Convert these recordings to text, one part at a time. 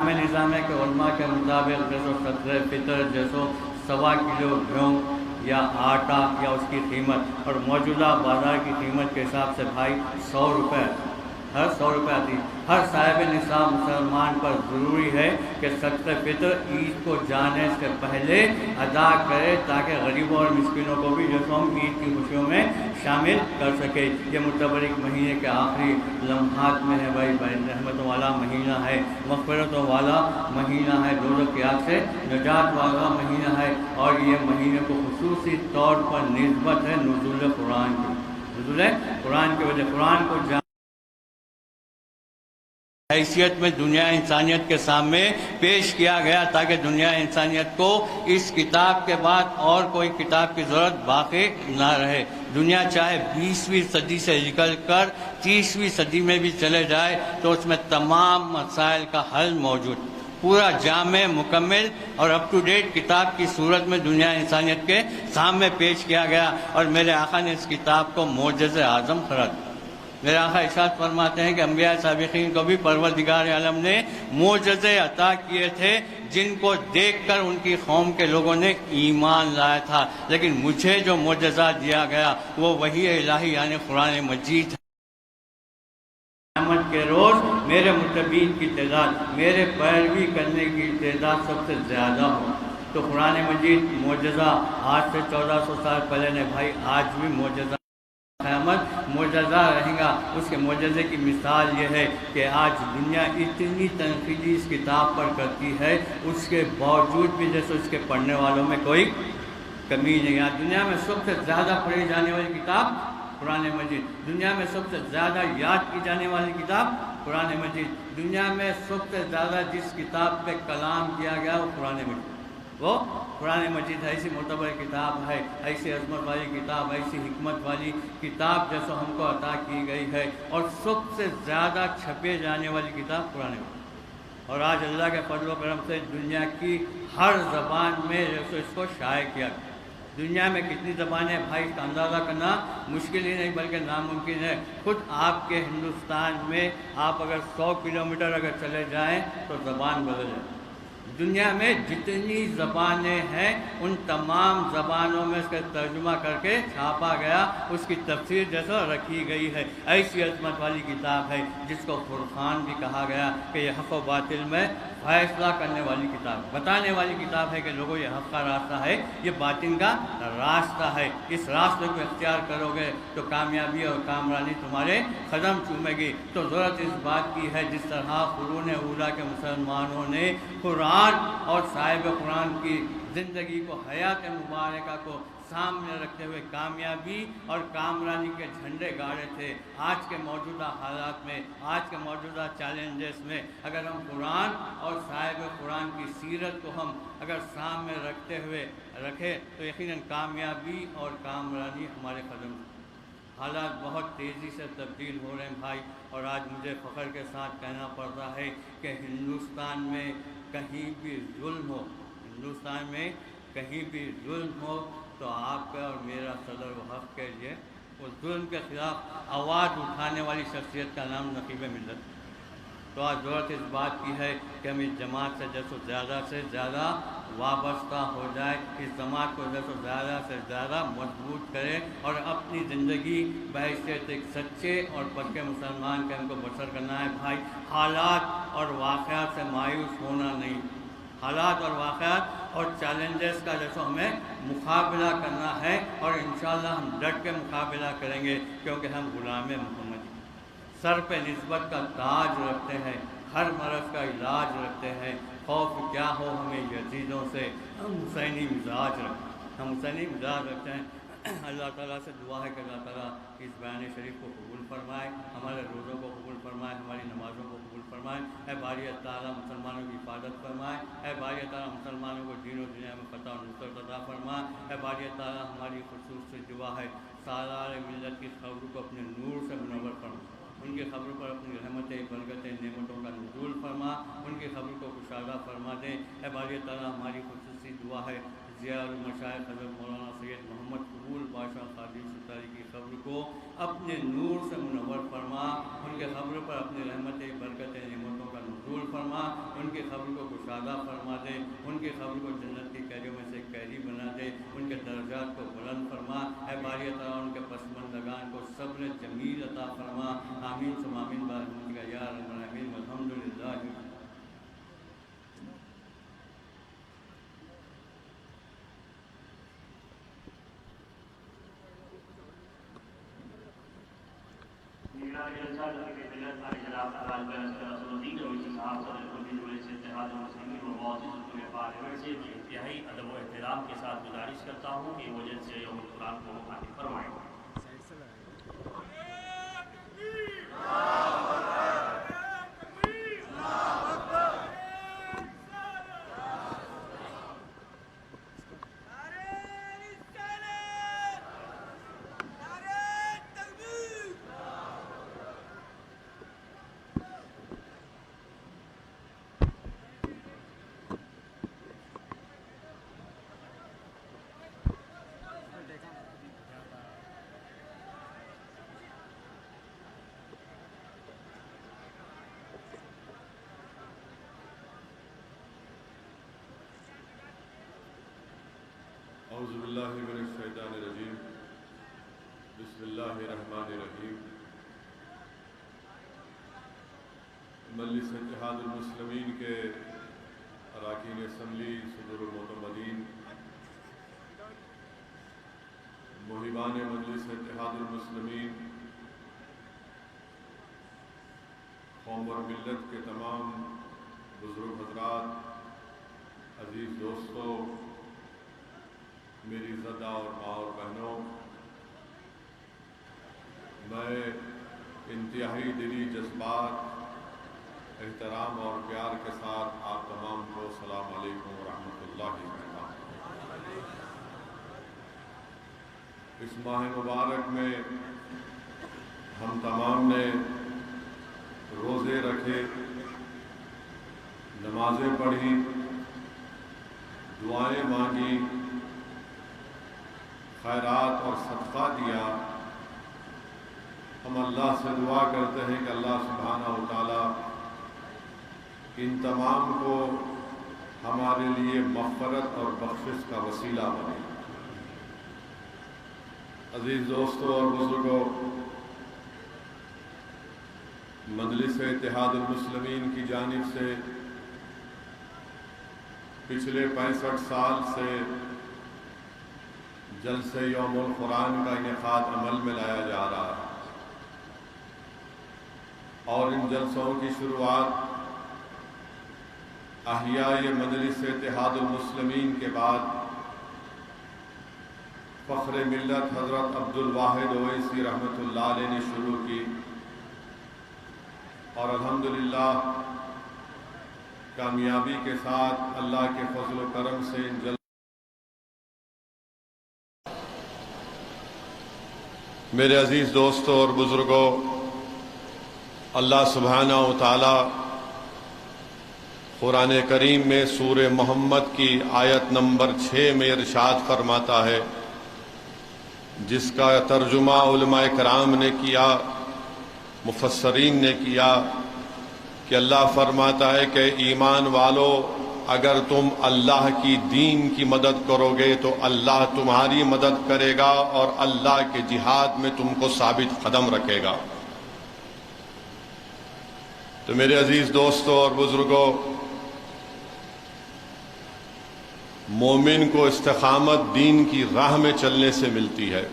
میں نظام ہے کہ علماء کے مطابق جیسو صدقہ فطر جیسو 1.25 کلو گیہوں یا آٹا یا اس کی قیمت، اور موجودہ بازار کی قیمت کے حساب سے بھائی 100 روپے، ہر 100 روپے آتی ہے۔ ہر صاحب نصاب مسلمان پر ضروری ہے کہ صدقہ فطر عید کو جانے سے پہلے ادا کرے، تاکہ غریبوں اور مسکینوں کو بھی جو ہم عید کی خوشیوں میں شامل کر سکے۔ یہ متبرک مہینے کے آخری لمحات میں ہے بھائی، رحمتوں والا مہینہ ہے، مغفرتوں والا مہینہ ہے، دوزخ کی آگ سے نجات والا مہینہ ہے، اور یہ مہینے کو خصوصی طور پر نسبت ہے نزول قرآن کی، نزول قرآن کی وجہ قرآن کو حیثیت میں دنیا انسانیت کے سامنے پیش کیا گیا، تاکہ دنیا انسانیت کو اس کتاب کے بعد اور کوئی کتاب کی ضرورت باقی نہ رہے۔ دنیا چاہے 20ویں صدی سے نکل کر 30ویں صدی میں بھی چلے جائے تو اس میں تمام مسائل کا حل موجود، پورا جامع، مکمل اور اپ ٹو ڈیٹ کتاب کی صورت میں دنیا انسانیت کے سامنے پیش کیا گیا، اور میرے آقا نے اس کتاب کو معجزہ اعظم قرار دیا۔ میرے آقا ارشاد فرماتے ہیں کہ انبیاء سابقین کو بھی پروردگار عالم نے معجزے عطا کیے تھے، جن کو دیکھ کر ان کی قوم کے لوگوں نے ایمان لایا تھا، لیکن مجھے جو معجزہ دیا گیا وہ وحی الہی یعنی قرآن مجید ہے۔ قیامت کے روز میرے متبین کی تعداد، میرے پیروی کرنے کی تعداد سب سے زیادہ ہو، تو قرآن مجید معجزہ آج سے 1400 سال پہلے نے بھائی، آج بھی معجزہ، قیامت معجزہ رہے گا۔ اس کے معجزے کی مثال یہ ہے کہ آج دنیا اتنی تنقیدی اس کتاب پر کرتی ہے، اس کے باوجود بھی جیسے اس کے پڑھنے والوں میں کوئی کمی نہیں ہے۔ دنیا میں سب سے زیادہ پڑھی جانے والی کتاب قرآن مجید، دنیا میں سب سے زیادہ یاد کی جانے والی کتاب قرآن مجید، دنیا میں سب سے زیادہ جس کتاب پہ کلام کیا گیا وہ قرآن مجید، وہ قرآن مجید ہے۔ ایسی معتبر کتاب ہے، ایسی عظمت والی کتاب، ایسی حکمت والی کتاب جیسے ہم کو عطا کی گئی ہے، اور سب سے زیادہ چھپے جانے والی کتاب قرآن مجید، اور آج اللہ کے فضل و کرم سے دنیا کی ہر زبان میں جیسے اس کو شائع کیا گیا۔ دنیا میں کتنی زبانیں بھائی، اس کا اندازہ کرنا مشکل ہی نہیں بلکہ ناممکن ہے۔ خود آپ کے ہندوستان میں آپ اگر 100 کلومیٹر اگر چلے جائیں تو زبان بدل جائے۔ دنیا میں جتنی زبانیں ہیں ان تمام زبانوں میں اس کا ترجمہ کر کے چھاپا گیا، اس کی تفسیر جیسا رکھی گئی ہے۔ ایسی عظمت والی کتاب ہے جس کو فرقان بھی کہا گیا کہ یہ حق و باطل میں فیصلہ کرنے والی کتاب، بتانے والی کتاب ہے کہ لوگوں یہ حق کا راستہ ہے، یہ باطل کا راستہ ہے، اس راستے کو اختیار کرو گے تو کامیابی اور کامرانی تمہارے قدم چومے گی۔ تو ضرورت اس بات کی ہے، جس طرح قرون اولیٰ کے مسلمانوں نے قرآن اور صاحب قرآن کی زندگی کو، حیات مبارکہ کو سامنے رکھتے ہوئے کامیابی اور کامرانی کے جھنڈے گاڑے تھے، آج کے موجودہ حالات میں، آج کے موجودہ چیلنجز میں اگر ہم قرآن اور صاحب قرآن کی سیرت کو ہم اگر سامنے رکھتے ہوئے رکھیں تو یقیناً کامیابی اور کامرانی ہمارے قدم۔ حالات بہت تیزی سے تبدیل ہو رہے ہیں بھائی، اور آج مجھے فخر کے ساتھ کہنا پڑتا ہے کہ ہندوستان میں کہیں بھی ظلم ہو، ہندوستان میں کہیں بھی ظلم ہو تو آپ کا اور میرا صدر و حق کے لیے اس ظلم کے خلاف آواز اٹھانے والی شخصیت کا نام نقیب ملت۔ تو آج ضرورت اس بات کی ہے کہ ہم اس جماعت سے زیادہ وابستہ ہو جائے، اس جماعت کو زیادہ سے زیادہ مضبوط کرے، اور اپنی زندگی بحیثیت ایک سچے اور پکے مسلمان کے ہم کو بسر کرنا ہے بھائی۔ حالات اور واقعات سے مایوس ہونا نہیں، حالات اور واقعات اور چیلنجز کا جیسا ہمیں مقابلہ کرنا ہے، اور انشاءاللہ ہم ڈٹ کے مقابلہ کریں گے، کیونکہ ہم غلام محمد سر پہ نسبت کا تاج رکھتے ہیں، ہر مرض کا علاج رکھتے ہیں، خوف کیا ہو ہمیں یزیدوں سے، ہم حسینی مزاج رکھتے ہیں۔ اللہ تعالیٰ سے دعا ہے کہ اللہ تعالیٰ اس بیان شریف کو قبول فرمائے، ہمارے روزوں کو قبول فرمائے، ہماری نمازوں کو قبول فرمائے۔ اے باری تعالیٰ مسلمانوں کی حفاظت فرمائے، اے باری تعالیٰ مسلمانوں کو دین و دنیا میں فتح و نصرت عطا فرمائے۔ اے باری تعالیٰ ہماری خصوصی دعا ہے سالار ملت کی قبر کو اپنے نور سے منور فرما، ان کی قبر پر اپنی رحمتیں، برکتیں، نعمتوں کا نزول فرما، ان کی قبر کو کشادہ فرما دیں۔ اے باری تعالیٰ ہماری خصوصی دعا ہے ضیاء المشائخ حضرت مولانا سید محمد قبول پاشا قادری ستاری کی قبر کو اپنے نور سے منور فرما، ان کے قبر پر اپنی رحمت برکت نعمتوں کا نزول فرما، ان کی قبر کو کشادہ فرما دے، ان کی قبر کو جنت کی کیریوں میں سے کیری بنا دے، ان کے درجات کو بلند فرما، اے باری تعالیٰ ان کے پسماندگان کو صبر جمیل عطا فرما، آمین ثم آمین برحمتک کا یا رب العالمین، الحمدللہ۔ انتہائی ادب و احترام کے ساتھ گزارش کرتا ہوں کہ وہ جلسے یوم القرآن کو مخاطب فرمائیں۔ اعوذ باللہ من الشیطان الرجیم، بسم اللہ الرحمن الرحیم۔ مجلس اتحاد المسلمین کے اراکین اسمبلی، صدور المعتمدین، محبان مجلس اتحاد المسلمین، قوم اور ملت کے تمام بزرگ حضرات، عزیز دوستوں، میری زدہ اور ماں اور بہنوں، میں انتہائی دلی جذبات، احترام اور پیار کے ساتھ آپ تمام کو السلام علیکم ورحمۃ اللہ وبرکاتہ۔ اس ماہ مبارک میں ہم تمام نے روزے رکھے، نمازیں پڑھی، دعائیں مانگی، خیرات اور صدقہ دیا۔ ہم اللہ سے دعا کرتے ہیں کہ اللہ سبحانہ و تعالی ان تمام کو ہمارے لیے مغفرت اور بخشش کا وسیلہ بنے۔ عزیز دوستوں اور بزرگوں، مجلس اتحاد المسلمین کی جانب سے پچھلے 65 سال سے جلسے یوم القرآن کا انعقاد عمل میں لایا جا رہا ہے، اور ان جلسوں کی شروعات احیاء مجلس اتحاد المسلمین کے بعد فخر ملت حضرت عبدالواحد اویسی رحمۃ اللہ علیہ نے شروع کی، اور الحمدللہ کامیابی کے ساتھ اللہ کے فضل و کرم سے ان جلسوں میرے عزیز دوستوں اور بزرگوں، اللہ سبحانہ و تعالی قرآن کریم میں سورہ محمد کی آیت نمبر 6 میں ارشاد فرماتا ہے، جس کا ترجمہ علماء کرام نے کیا، مفسرین نے کیا، کہ اللہ فرماتا ہے کہ ایمان والو، اگر تم اللہ کی دین کی مدد کرو گے تو اللہ تمہاری مدد کرے گا اور اللہ کے جہاد میں تم کو ثابت قدم رکھے گا۔ تو میرے عزیز دوستوں اور بزرگوں، مومن کو استقامت دین کی راہ میں چلنے سے ملتی ہے۔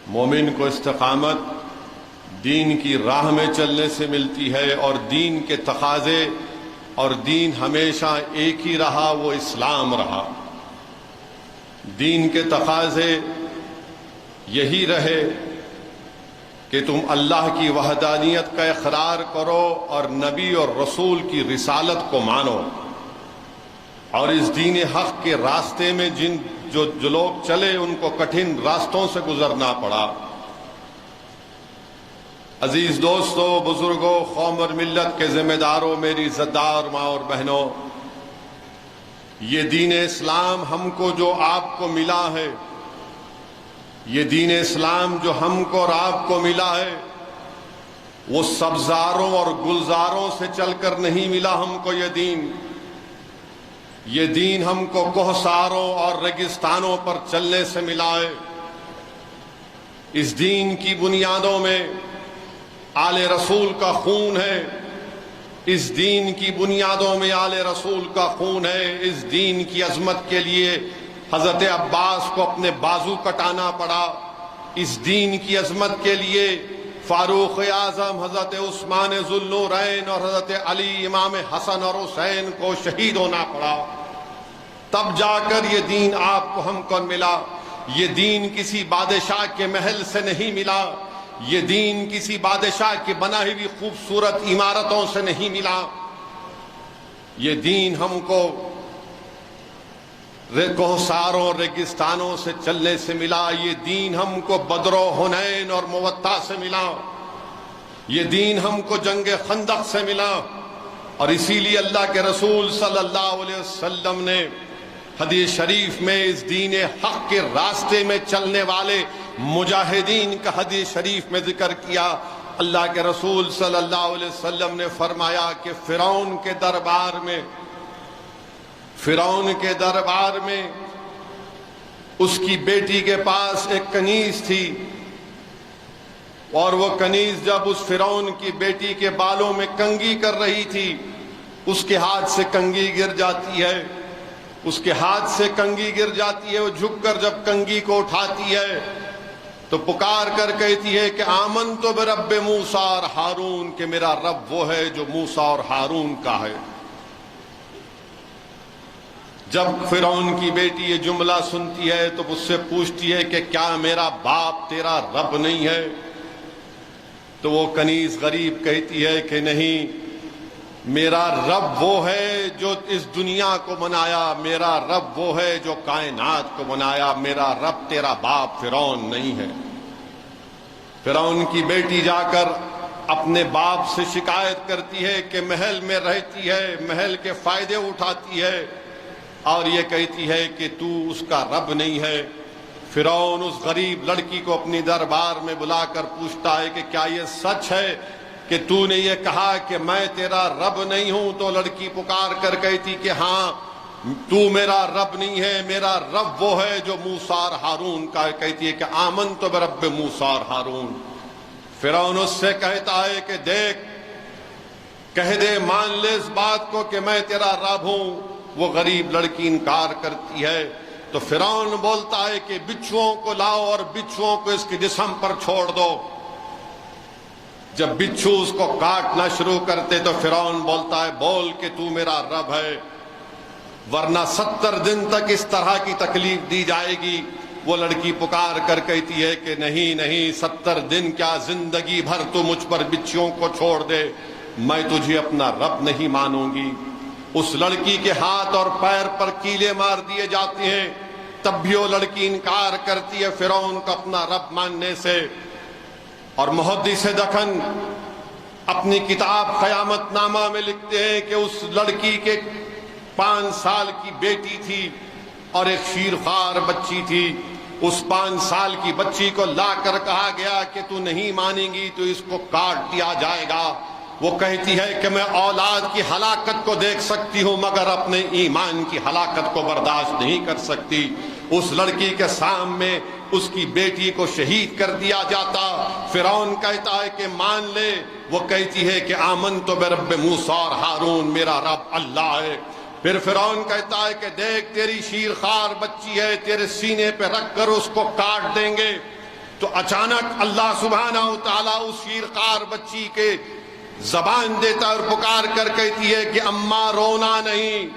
مومن کو استقامت دین کی راہ میں چلنے سے ملتی ہے، اور دین کے تقاضے، اور دین ہمیشہ ایک ہی رہا، وہ اسلام رہا۔ دین کے تقاضے یہی رہے کہ تم اللہ کی وحدانیت کا اقرار کرو اور نبی اور رسول کی رسالت کو مانو، اور اس دین حق کے راستے میں جو لوگ چلے ان کو کٹھن راستوں سے گزرنا پڑا۔ عزیز دوستوں، بزرگوں، قوم اور ملت کے ذمہ داروں، میری عزتدار ماں اور بہنوں، یہ دین اسلام ہم کو جو آپ کو ملا ہے، یہ دین اسلام جو ہم کو اور آپ کو ملا ہے، وہ سبزاروں اور گلزاروں سے چل کر نہیں ملا ہم کو یہ دین ہم کو کوہساروں اور ریگستانوں پر چلنے سے ملا ہے۔ اس دین کی بنیادوں میں آل رسول کا خون ہے، اس دین کی بنیادوں میں آل رسول کا خون ہے۔ اس دین کی عظمت کے لیے حضرت عباس کو اپنے بازو کٹانا پڑا، اس دین کی عظمت کے لیے فاروق اعظم، حضرت عثمان ذوالنورین اور حضرت علی امام حسن اور حسین کو شہید ہونا پڑا، تب جا کر یہ دین آپ کو ہم کو ملا۔ یہ دین کسی بادشاہ کے محل سے نہیں ملا، یہ دین کسی بادشاہ کی بنائی ہوئی خوبصورت عمارتوں سے نہیں ملا، یہ دین ہم کو کوہساروں اور ریگستانوں سے چلنے سے ملا، یہ دین ہم کو بدر و حنین اور موطا سے ملا، یہ دین ہم کو جنگ خندق سے ملا۔ اور اسی لیے اللہ کے رسول صلی اللہ علیہ وسلم نے حدیث شریف میں اس دین حق کے راستے میں چلنے والے مجاہدین کا حدیث شریف میں ذکر کیا۔ اللہ کے رسول صلی اللہ علیہ وسلم نے فرمایا کہ فرعون کے دربار میں اس کی بیٹی کے پاس ایک کنیز تھی، اور وہ کنیز جب اس فرعون کی بیٹی کے بالوں میں کنگھی کر رہی تھی، اس کے ہاتھ سے کنگھی گر جاتی ہے، وہ جھک کر جب کنگھی کو اٹھاتی ہے تو پکار کر کہتی ہے کہ آمنت برب موسیٰ اور ہارون، کہ میرا رب وہ ہے جو موسیٰ اور ہارون کا ہے۔ جب فرعون کی بیٹی یہ جملہ سنتی ہے تو اس سے پوچھتی ہے کہ کیا میرا باپ تیرا رب نہیں ہے؟ تو وہ کنیز غریب کہتی ہے کہ نہیں، میرا رب وہ ہے جو اس دنیا کو بنایا، میرا رب وہ ہے جو کائنات کو بنایا، میرا رب تیرا باپ فرعون نہیں ہے۔ فرعون کی بیٹی جا کر اپنے باپ سے شکایت کرتی ہے کہ محل میں رہتی ہے، محل کے فائدے اٹھاتی ہے، اور یہ کہتی ہے کہ تو اس کا رب نہیں ہے۔ فرعون اس غریب لڑکی کو اپنی دربار میں بلا کر پوچھتا ہے کہ کیا یہ سچ ہے کہ تو نے یہ کہا کہ میں تیرا رب نہیں ہوں؟ تو لڑکی پکار کر کہتی کہ ہاں، تو میرا رب نہیں ہے، میرا رب وہ ہے جو موسیٰ اور ہارون کا ہے۔ کہتی ہے کہ آمنت برب موسیٰ اور ہارون۔ فرعون اس سے کہتا ہے کہ دیکھ، کہہ دے، مان لے اس بات کو کہ میں تیرا رب ہوں۔ وہ غریب لڑکی انکار کرتی ہے تو فرعون بولتا ہے کہ بچھوؤں کو لاؤ اور بچھوؤں کو اس کے جسم پر چھوڑ دو۔ جب بچھو اس کو کاٹنا شروع کرتے تو فرعون بولتا ہے بول کہ تو میرا رب ہے، ورنہ 70 دن تک اس طرح کی تکلیف دی جائے گی۔ وہ لڑکی پکار کر کہتی ہے کہ نہیں، 70 دن کیا، زندگی بھر تو مجھ پر بچھوؤں کو چھوڑ دے، میں تجھے اپنا رب نہیں مانوں گی۔ اس لڑکی کے ہاتھ اور پیر پر کیلے مار دیے جاتے ہیں، تب بھی وہ لڑکی انکار کرتی ہے فرعون کو اپنا رب ماننے سے۔ اور محدث دکن اپنی کتاب قیامت نامہ میں لکھتے ہیں کہ اس لڑکی کے 5 سال کی بیٹی تھی اور ایک شیرخوار بچی تھی۔ اس 5 سال کی بچی کو لا کر کہا گیا کہ تو نہیں مانیں گی تو اس کو کاٹ دیا جائے گا۔ وہ کہتی ہے کہ میں اولاد کی ہلاکت کو دیکھ سکتی ہوں مگر اپنے ایمان کی ہلاکت کو برداشت نہیں کر سکتی۔ اس لڑکی کے سامنے اس کی بیٹی کو شہید کر دیا جاتا۔ فرعون کہتا ہے کہ مان لے، وہ کہتی ہے کہ آمنت برب موسیٰ اور ہارون، میرا رب اللہ ہے۔ پھر فرعون کہتا ہے کہ دیکھ، تیری شیرخوار بچی ہے، تیرے سینے پہ رکھ کر اس کو کاٹ دیں گے۔ تو اچانک اللہ سبحانہ و تعالیٰ اس شیرخوار بچی کے زبان دیتا اور پکار کر کہتی ہے کہ اماں رونا نہیں،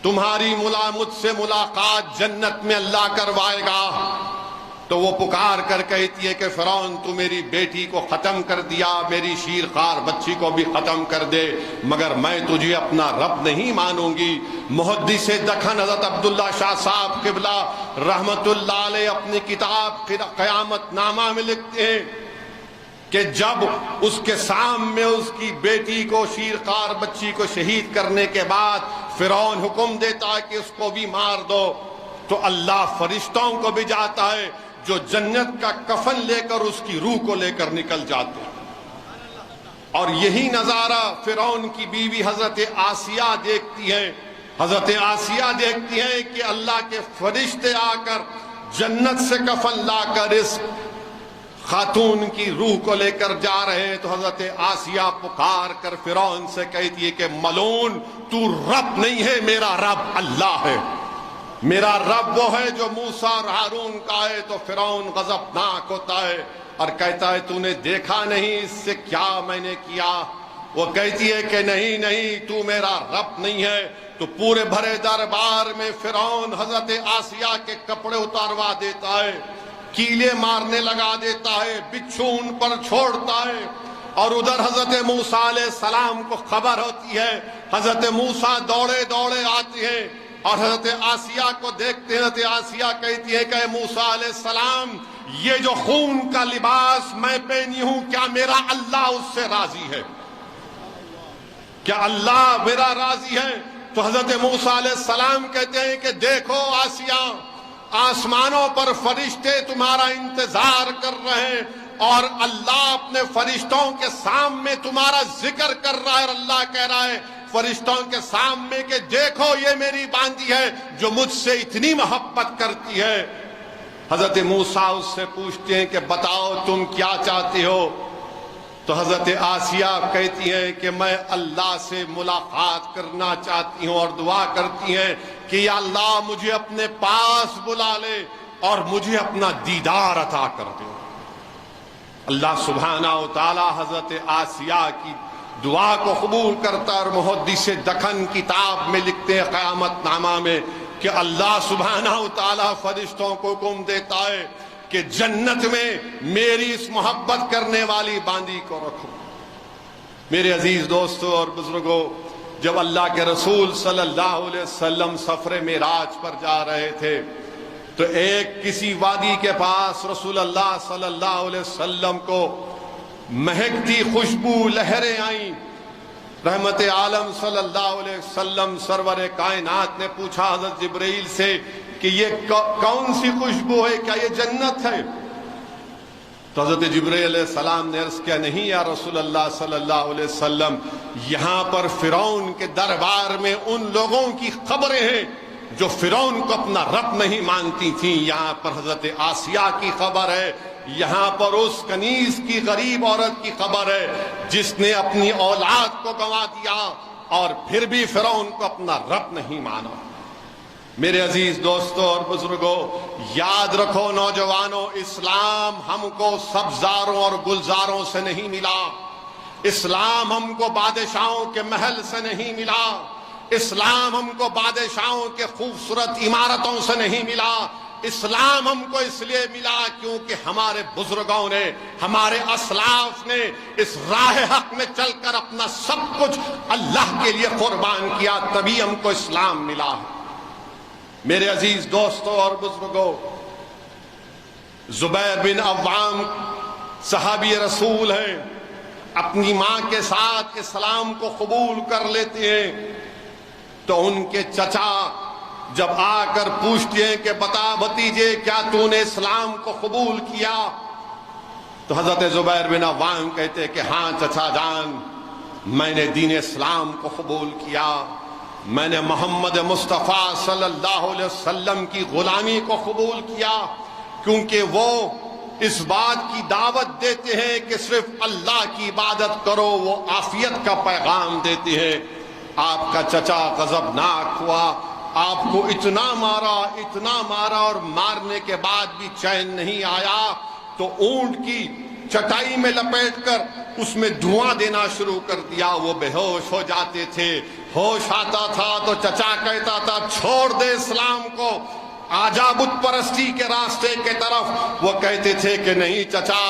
تمہاری مجھ سے ملاقات جنت میں اللہ کروائے گا۔ تو وہ پکار کر کہتی ہے کہ فرعون تو میری بیٹی کو ختم کر دیا، میری شیرخوار بچی کو بھی ختم کر دے، مگر میں تجھے اپنا رب نہیں مانوں گی۔ محدث دکن حضرت عبداللہ شاہ صاحب قبلہ رحمت اللہ علیہ اپنی کتاب قیامت نامہ میں لکھتے ہیں کہ جب اس کے سامنے اس کی بیٹی کو شیرخوار بچی کو شہید کرنے کے بعد فرعون حکم دیتا ہے کہ اس کو بھی مار دو، تو اللہ فرشتوں کو بھی جاتا ہے جو جنت کا کفن لے کر اس کی روح کو لے کر نکل جاتے ہیں۔ اور یہی نظارہ فرعون کی بیوی حضرت آسیہ دیکھتی ہے۔ حضرت آسیہ دیکھتی ہے کہ اللہ کے فرشتے آ کر جنت سے کفن لا کر اس خاتون کی روح کو لے کر جا رہے ہیں، تو حضرت آسیہ پکار کر فرعون سے کہتی ہے کہ ملعون، تو رب نہیں ہے، میرا رب اللہ ہے، میرا رب وہ ہے جو موسیٰ اور ہارون کا ہے۔ تو فرعون غضبناک ہوتا ہے اور کہتا ہے تو نے دیکھا نہیں اس سے کیا میں نے کیا؟ وہ کہتی ہے کہ نہیں نہیں، تو میرا رب نہیں ہے۔ تو پورے بھرے دربار میں فرعون حضرت آسیہ کے کپڑے اتاروا دیتا ہے، کیلے مارنے لگا دیتا ہے، بچھو ان پر چھوڑتا ہے۔ اور ادھر حضرت موسیٰ علیہ السلام کو خبر ہوتی ہے، حضرت موسیٰ دوڑے دوڑے آتے ہیں اور حضرت آسیہ کو دیکھتے ہیں۔ حضرت آسیہ کہتی ہے کہ اے موسیٰ علیہ السلام، یہ جو خون کا لباس میں پہنی ہوں، کیا میرا اللہ اس سے راضی ہے؟ کیا اللہ میرا راضی ہے؟ تو حضرت موسیٰ علیہ السلام کہتے ہیں کہ دیکھو آسیہ، آسمانوں پر فرشتے تمہارا انتظار کر رہے ہیں اور اللہ اپنے فرشتوں کے سامنے تمہارا ذکر کر رہا ہے، اور اللہ کہہ رہا ہے فرشتوں کے سامنے کہ دیکھو یہ میری باندی ہے جو مجھ سے اتنی محبت کرتی ہے۔ حضرت موسیٰ اس سے پوچھتے ہیں کہ بتاؤ تم کیا چاہتے ہو؟ تو حضرت آسیہ کہتی ہیں کہ میں اللہ سے ملاقات کرنا چاہتی ہوں اور دعا کرتی ہیں کہ یا اللہ مجھے اپنے پاس بلا لے اور مجھے اپنا دیدار عطا کر دے۔ اللہ سبحانہ و تعالی حضرت آسیہ کی دعا کو قبول کرتا اور محدث دکن کتاب میں لکھتے ہیں قیامت نامہ میں کہ اللہ سبحانہ و تعالی فرشتوں کو حکم دیتا ہے کہ جنت میں میری اس محبت کرنے والی باندی کو رکھو۔ میرے عزیز دوستو اور بزرگوں، جب اللہ کے رسول صلی اللہ علیہ وسلم سفر معراج پر جا رہے تھے تو ایک کسی وادی کے پاس رسول اللہ صلی اللہ علیہ وسلم کو مہکتی خوشبو لہریں آئیں۔ رحمت عالم صلی اللہ علیہ وسلم سرور کائنات نے پوچھا حضرت جبرائیل سے کہ یہ کون سی خوشبو ہے، کیا یہ جنت ہے؟ تو حضرت جبرائیل علیہ السلام نے عرض کیا نہیں یا رسول اللہ صلی اللہ علیہ وسلم، یہاں پر فرعون کے دربار میں ان لوگوں کی خبریں ہیں جو فرعون کو اپنا رب نہیں مانتی تھیں، یہاں پر حضرت آسیہ کی خبر ہے، یہاں پر اس کنیز کی غریب عورت کی خبر ہے جس نے اپنی اولاد کو گنوا دیا اور پھر بھی فرعون کو اپنا رب نہیں مانا۔ میرے عزیز دوستوں اور بزرگوں، یاد رکھو نوجوانوں، اسلام ہم کو سبزاروں اور گلزاروں سے نہیں ملا، اسلام ہم کو بادشاہوں کے محل سے نہیں ملا، اسلام ہم کو بادشاہوں کے خوبصورت عمارتوں سے نہیں ملا، اسلام ہم کو اس لیے ملا کیونکہ ہمارے بزرگوں نے، ہمارے اسلاف نے اس راہ حق میں چل کر اپنا سب کچھ اللہ کے لیے قربان کیا، تبھی ہم کو اسلام ملا ہے۔ میرے عزیز دوستوں اور بزرگوں، زبیر بن عوام صحابی رسول ہیں، اپنی ماں کے ساتھ اسلام کو قبول کر لیتے ہیں تو ان کے چچا جب آ کر پوچھتے ہیں کہ بتا بھتیجے کیا تو نے اسلام کو قبول کیا؟ تو حضرت زبیر بن عوام کہتے ہیں کہ ہاں چچا جان، میں نے دین اسلام کو قبول کیا، میں نے محمد مصطفیٰ صلی اللہ علیہ وسلم کی غلامی کو قبول کیا، کیونکہ وہ اس بات کی دعوت دیتے ہیں کہ صرف اللہ کی عبادت کرو، وہ عافیت کا پیغام دیتے ہیں۔ آپ کا چچا غضبناک ہوا، آپ کو اتنا مارا اور مارنے کے بعد بھی چین نہیں آیا تو اونٹ کی چٹائی میں لپیٹ کر اس میں دھواں دینا شروع کر دیا، وہ بے ہوش ہو جاتے تھے۔ ہوش آتا تھا تو چچا کہتا تھا چھوڑ دے اسلام کو، آجا بت پرستی کے راستے کے طرف۔ وہ کہتے تھے کہ نہیں چچا،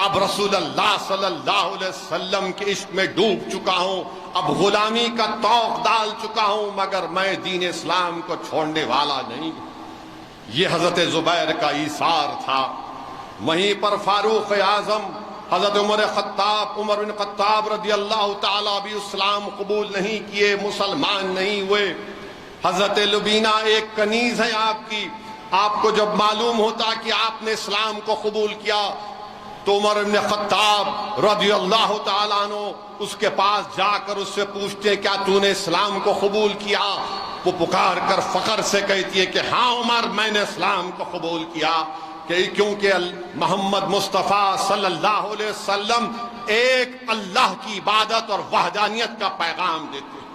اب رسول اللہ صلی اللہ علیہ وسلم کے عشق میں ڈوب چکا ہوں، اب غلامی کا طوق ڈال چکا ہوں، مگر میں دین اسلام کو چھوڑنے والا نہیں۔ یہ حضرت زبیر کا ایثار تھا۔ وہیں پر فاروق اعظم حضرت عمر بن خطاب رضی اللہ تعالیٰ بھی اسلام قبول نہیں کیے، مسلمان نہیں ہوئے۔ حضرت لبینہ ایک کنیز ہے آپ کی، آپ کو جب معلوم ہوتا کہ آپ نے اسلام کو قبول کیا تو عمر بن خطاب رضی اللہ تعالیٰ عنہ اس کے پاس جا کر اس سے پوچھتے کیا تو نے اسلام کو قبول کیا؟ وہ پکار کر فخر سے کہتی ہے کہ ہاں عمر، میں نے اسلام کو قبول کیا، کیونکہ محمد مصطفیٰ صلی اللہ علیہ وسلم ایک اللہ کی عبادت اور وحدانیت کا پیغام دیتے ہیں۔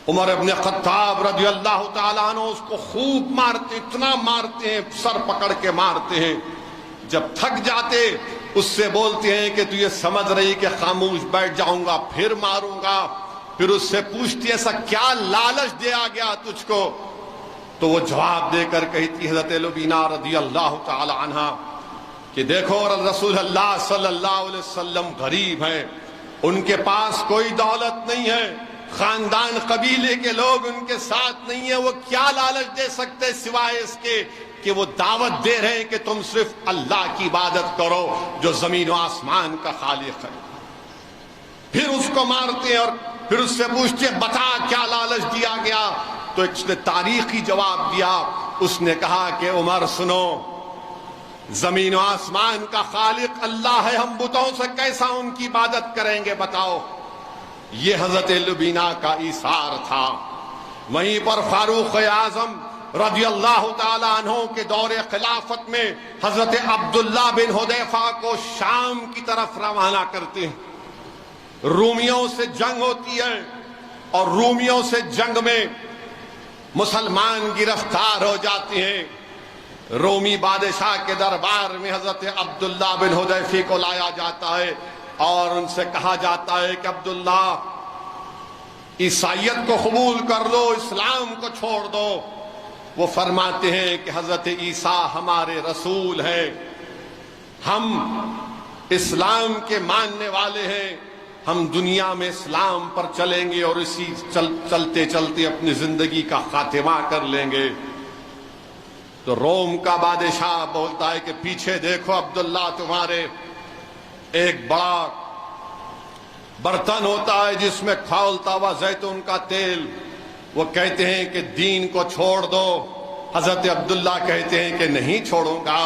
عمر ابن خطاب رضی اللہ تعالیٰ عنہ اس کو خوب مارتے، اتنا مارتے ہیں، سر پکڑ کے مارتے ہیں۔ جب تھک جاتے اس سے بولتے ہیں کہ تو یہ سمجھ رہی کہ خاموش بیٹھ جاؤں گا پھر ماروں گا؟ پھر اس سے پوچھتی ایسا کیا لالچ دیا گیا تجھ کو؟ تو وہ جواب دے کر کہتی حضرت لبینہ رضی اللہ تعالی عنہ کہ دیکھو رسول اللہ صلی اللہ علیہ وسلم غریب ہیں، ان کے پاس کوئی دولت نہیں ہے، خاندان قبیلے کے لوگ ان کے ساتھ نہیں ہیں، وہ کیا لالچ دے سکتے سوائے اس کے کہ وہ دعوت دے رہے ہیں کہ تم صرف اللہ کی عبادت کرو جو زمین و آسمان کا خالق ہے۔ پھر اس کو مارتے ہیں اور پھر اس سے پوچھتے ہیں بتا کیا لالچ دیا گیا؟ تو اس نے تاریخی جواب دیا، اس نے کہا کہ عمر سنو، زمین و آسمان کا خالق اللہ ہے، ہم بتوں سے کیسا ان کی عبادت کریں گے بتاؤ؟ یہ حضرت لبینہ کا ایثار تھا۔ وہیں پر فاروق اعظم رضی اللہ تعالی عنہ کے دور خلافت میں حضرت عبداللہ بن حذیفہ کو شام کی طرف روانہ کرتے ہیں۔ رومیوں سے جنگ ہوتی ہے اور رومیوں سے جنگ میں مسلمان گرفتار ہو جاتے ہیں۔ رومی بادشاہ کے دربار میں حضرت عبداللہ بن حذیفہ کو لایا جاتا ہے اور ان سے کہا جاتا ہے کہ عبداللہ عیسائیت کو قبول کر لو، اسلام کو چھوڑ دو۔ وہ فرماتے ہیں کہ حضرت عیسیٰ ہمارے رسول ہیں، ہم اسلام کے ماننے والے ہیں، ہم دنیا میں اسلام پر چلیں گے اور اسی چلتے چلتے اپنی زندگی کا خاتمہ کر لیں گے۔ تو روم کا بادشاہ بولتا ہے کہ پیچھے دیکھو عبداللہ، تمہارے ایک بڑا برتن ہوتا ہے جس میں کھولتا ہوا زیتون کا تیل۔ وہ کہتے ہیں کہ دین کو چھوڑ دو۔ حضرت عبداللہ کہتے ہیں کہ نہیں چھوڑوں گا۔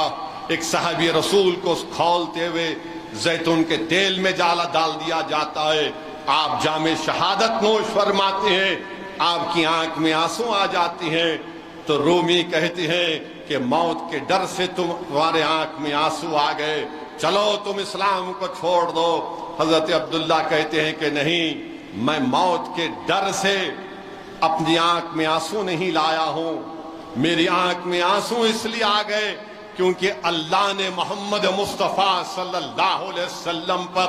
ایک صحابی رسول کو کھولتے ہوئے زیتون کے تیل میں ڈال دیا جاتا ہے، آپ جام شہادت نوش فرماتے ہیں، آپ کی آنکھ میں آنسو آ جاتی ہیں۔ تو رومی کہتے ہیں کہ موت کے ڈر سے تمہارے آنکھ میں آنسو آ گئے، چلو تم اسلام کو چھوڑ دو۔ حضرت عبداللہ کہتے ہیں کہ نہیں، میں موت کے ڈر سے اپنی آنکھ میں آنسو نہیں لایا ہوں، میری آنکھ میں آنسو اس لیے آ گئے کیونکہ اللہ نے محمد مصطفیٰ صلی اللہ علیہ وسلم پر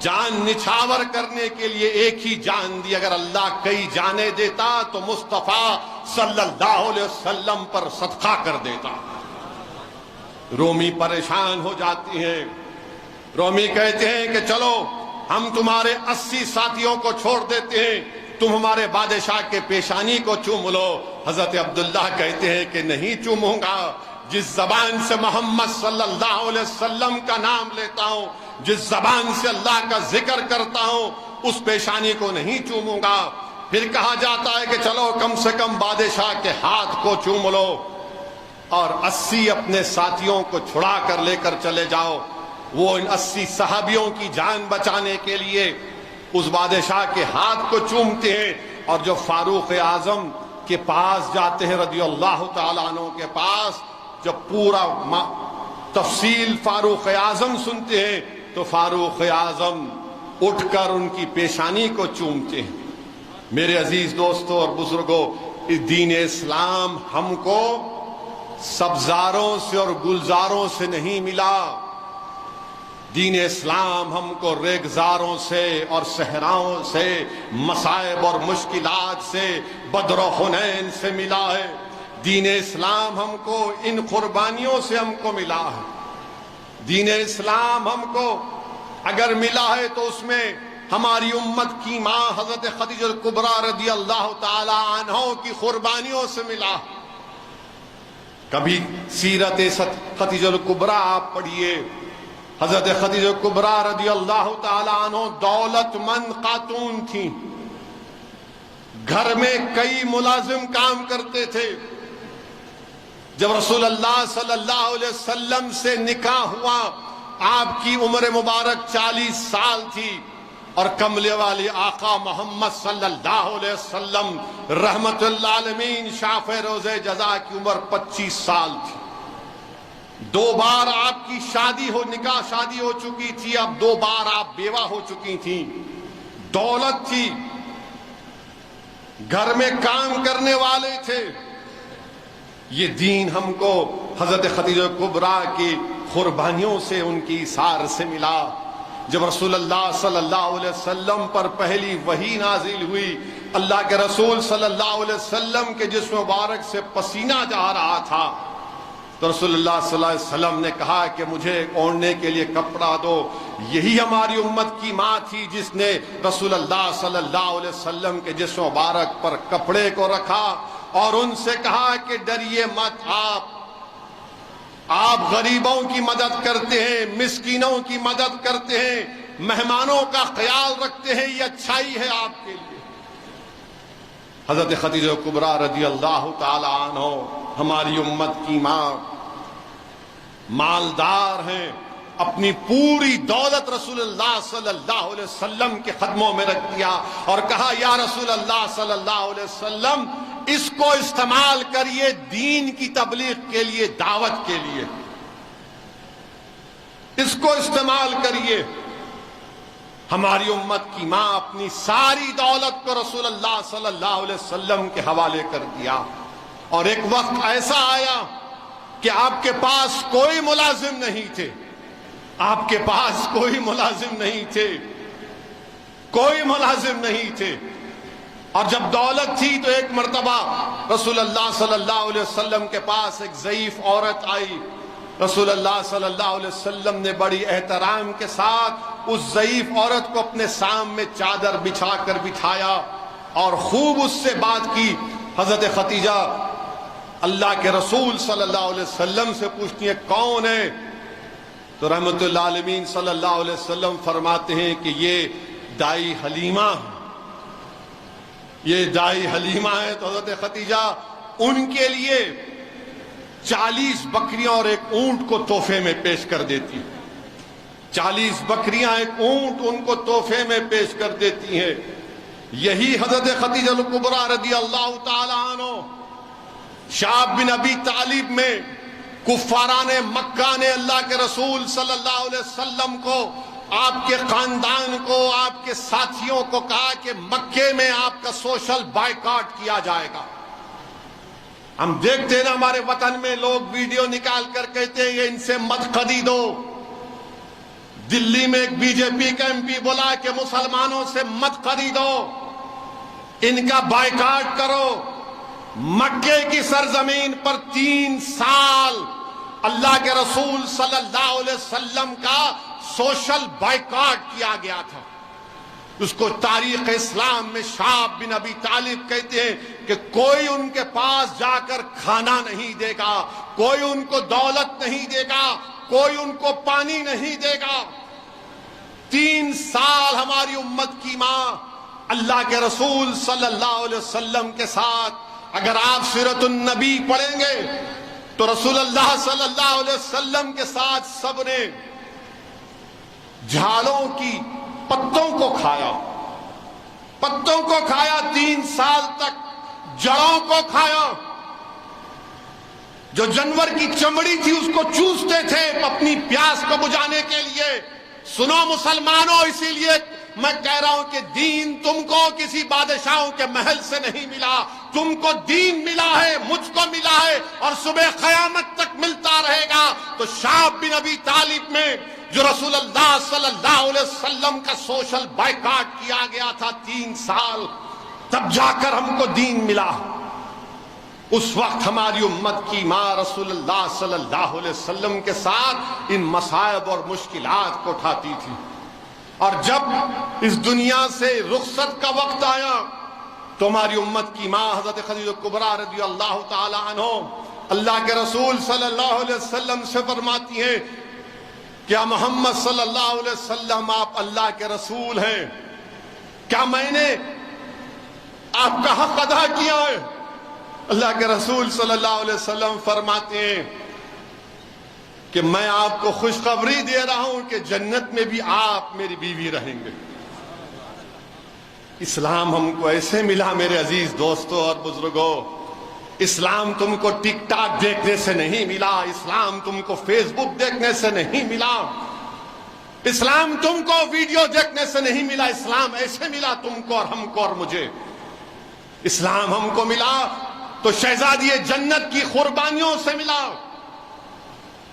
جان نچھاور کرنے کے لیے ایک ہی جان دی۔ اگر اللہ کئی جانیں دیتا تو مصطفیٰ صلی اللہ علیہ وسلم پر صدقہ کر دیتا۔ رومی پریشان ہو جاتی ہیں۔ رومی کہتے ہیں کہ چلو ہم تمہارے 80 ساتھیوں کو چھوڑ دیتے ہیں، تم ہمارے بادشاہ کے پیشانی کو چوم لو۔ حضرت عبداللہ کہتے ہیں کہ نہیں چوموں گا، جس زبان سے محمد صلی اللہ علیہ وسلم کا نام لیتا ہوں، جس زبان سے اللہ کا ذکر کرتا ہوں، اس پیشانی کو نہیں چوموں گا۔ پھر کہا جاتا ہے کہ چلو کم سے کم بادشاہ کے ہاتھ کو چوم لو اور 80 اپنے ساتھیوں کو چھڑا کر لے کر چلے جاؤ۔ وہ ان 80 صحابیوں کی جان بچانے کے لیے اس بادشاہ کے ہاتھ کو چومتے ہیں اور جو فاروق اعظم کے پاس جاتے ہیں رضی اللہ تعالیٰ عنہ کے پاس، جب پورا تفصیل فاروق اعظم سنتے ہیں تو فاروق اعظم اٹھ کر ان کی پیشانی کو چومتے ہیں۔ میرے عزیز دوستوں اور بزرگوں، اس دین اسلام ہم کو سبزاروں سے اور گلزاروں سے نہیں ملا، دین اسلام ہم کو ریگزاروں سے اور صحراؤں سے، مصائب اور مشکلات سے، بدر و حنین سے ملا ہے۔ دین اسلام ہم کو ان قربانیوں سے ہم کو ملا ہے۔ دین اسلام ہم کو اگر ملا ہے تو اس میں ہماری امت کی ماں حضرت خدیجہ کبریٰ رضی اللہ تعالی عنہ کی قربانیوں سے ملا۔ کبھی سیرت خدیجہ کبریٰ آپ پڑھیے، حضرت خدیجہ کبریٰ رضی اللہ تعالیٰ عنہ دولت مند خاتون تھیں، گھر میں کئی ملازم کام کرتے تھے۔ جب رسول اللہ صلی اللہ علیہ وسلم سے نکاح ہوا، آپ کی عمر مبارک 40 سال تھی، اور کملے والے آقا محمد صلی اللہ علیہ وسلم رحمت للعالمین شافع روز جزا کی عمر 25 سال تھی۔ 2 بار آپ کی نکاح شادی ہو چکی تھی، اب 2 بار آپ بیوہ ہو چکی تھیں، دولت تھی، گھر میں کام کرنے والے تھے۔ یہ دین ہم کو حضرت خدیجہ کبریٰ کی قربانیوں سے، ان کی ایثار سے ملا۔ جب رسول اللہ صلی اللہ علیہ وسلم پر پہلی وحی نازل ہوئی، اللہ کے رسول صلی اللہ علیہ وسلم کے جسم مبارک سے پسینہ جا رہا تھا، تو رسول اللہ صلی اللہ علیہ وسلم نے کہا کہ مجھے اوڑھنے کے لیے کپڑا دو۔ یہی ہماری امت کی ماں تھی جس نے رسول اللہ صلی اللہ علیہ وسلم کے جسم مبارک پر کپڑے کو رکھا اور ان سے کہا کہ ڈریے مت، آپ غریبوں کی مدد کرتے ہیں، مسکینوں کی مدد کرتے ہیں، مہمانوں کا خیال رکھتے ہیں، یہ اچھائی ہے آپ کے لیے۔ حضرت خدیجہ کبریٰ رضی اللہ تعالی عنہ ہماری امت کی ماں، مالدار ہیں، اپنی پوری دولت رسول اللہ صلی اللہ علیہ وسلم کے قدموں میں رکھ دیا اور کہا یا رسول اللہ صلی اللہ علیہ وسلم اس کو استعمال کریے دین کی تبلیغ کے لیے، دعوت کے لیے، اس کو استعمال کریے۔ ہماری امت کی ماں اپنی ساری دولت کو رسول اللہ صلی اللہ علیہ وسلم کے حوالے کر دیا، اور ایک وقت ایسا آیا کہ آپ کے پاس کوئی ملازم نہیں تھے، آپ کے پاس کوئی ملازم نہیں تھے، کوئی ملازم نہیں تھے، اور جب دولت تھی تو ایک مرتبہ رسول اللہ صلی اللہ علیہ وسلم کے پاس ایک ضعیف عورت آئی۔ رسول اللہ صلی اللہ علیہ وسلم نے بڑی احترام کے ساتھ اس ضعیف عورت کو اپنے سامنے چادر بچھا کر بٹھایا اور خوب اس سے بات کی۔ حضرت خدیجہ اللہ کے رسول صلی اللہ علیہ وسلم سے پوچھتی ہیں کون ہے؟ تو رحمت اللہ عالمین صلی اللہ علیہ وسلم فرماتے ہیں کہ یہ دائی حلیمہ، یہ دائی حلیمہ ہے۔ تو حضرت خدیجہ ان کے لیے 40 بکریاں اور ایک اونٹ کو تحفے میں پیش کر دیتی، 40 بکریاں ایک اونٹ ان کو تحفے میں پیش کر دیتی ہیں۔ یہی حضرت خدیجہ کبریٰ رضی اللہ تعالی عنہ شعب بن ابی طالب میں کفاران مکہ نے اللہ کے رسول صلی اللہ علیہ وسلم کو، آپ کے خاندان کو، آپ کے ساتھیوں کو کہا کہ مکے میں آپ کا سوشل بائیکاٹ کیا جائے گا۔ ہم دیکھتے ہیں نا ہمارے وطن میں لوگ ویڈیو نکال کر کہتے ہیں یہ ان سے مت خریدو۔ دلی میں ایک بی جے پی کا ایم پی بولا کہ مسلمانوں سے مت خریدو، ان کا بائیکاٹ کرو۔ مکے کی سرزمین پر 3 سال اللہ کے رسول صلی اللہ علیہ وسلم کا سوشل بائیکاٹ کیا گیا تھا۔ اس کو تاریخ اسلام میں شعب بن ابی طالب کہتے ہیں کہ کوئی ان کے پاس جا کر کھانا نہیں دے گا، کوئی ان کو دولت نہیں دے گا، کوئی ان کو پانی نہیں دے گا۔ 3 سال ہماری امت کی ماں اللہ کے رسول صلی اللہ علیہ وسلم کے ساتھ، اگر آپ سیرت النبی پڑھیں گے تو رسول اللہ صلی اللہ علیہ وسلم کے ساتھ سب نے جھاڑوں کی پتوں کو کھایا، پتوں کو کھایا، 3 سال تک جڑوں کو کھایا۔ جو جانور کی چمڑی تھی اس کو چوستے تھے اپنی پیاس کو بجھانے کے لیے۔ سنو مسلمانوں، اسی لیے میں کہہ رہا ہوں کہ دین تم کو کسی بادشاہوں کے محل سے نہیں ملا، تم کو دین ملا ہے، مجھ کو ملا ہے، اور صبح قیامت تک ملتا رہے گا۔ تو شعب بن ابی طالب میں جو رسول اللہ صلی اللہ علیہ وسلم کا سوشل بائیکاٹ کیا گیا تھا 3 سال، تب جا کر ہم کو دین ملا۔ اس وقت ہماری امت کی ماں رسول اللہ صلی اللہ علیہ وسلم کے ساتھ ان مصائب اور مشکلات کو اٹھاتی تھی، اور جب اس دنیا سے رخصت کا وقت آیا تو ہماری امت کی ماں حضرت خدیجہ کبریٰ رضی اللہ تعالی عنہ اللہ کے رسول صلی اللہ علیہ وسلم سے فرماتی ہیں کیا محمد صلی اللہ علیہ وسلم آپ اللہ کے رسول ہیں؟ کیا میں نے آپ کا حق ادا کیا ہے؟ اللہ کے رسول صلی اللہ علیہ وسلم فرماتے ہیں کہ میں آپ کو خوشخبری دے رہا ہوں کہ جنت میں بھی آپ میری بیوی رہیں گے۔ اسلام ہم کو ایسے ملا میرے عزیز دوستوں اور بزرگوں، اسلام تم کو ٹک ٹاک دیکھنے سے نہیں ملا، اسلام تم کو فیس بک دیکھنے سے نہیں ملا، اسلام تم کو ویڈیو دیکھنے سے نہیں ملا، اسلام ایسے ملا تم کو اور ہم کو اور مجھے۔ اسلام ہم کو ملا تو شہزادی جنت کی قربانیوں سے ملا۔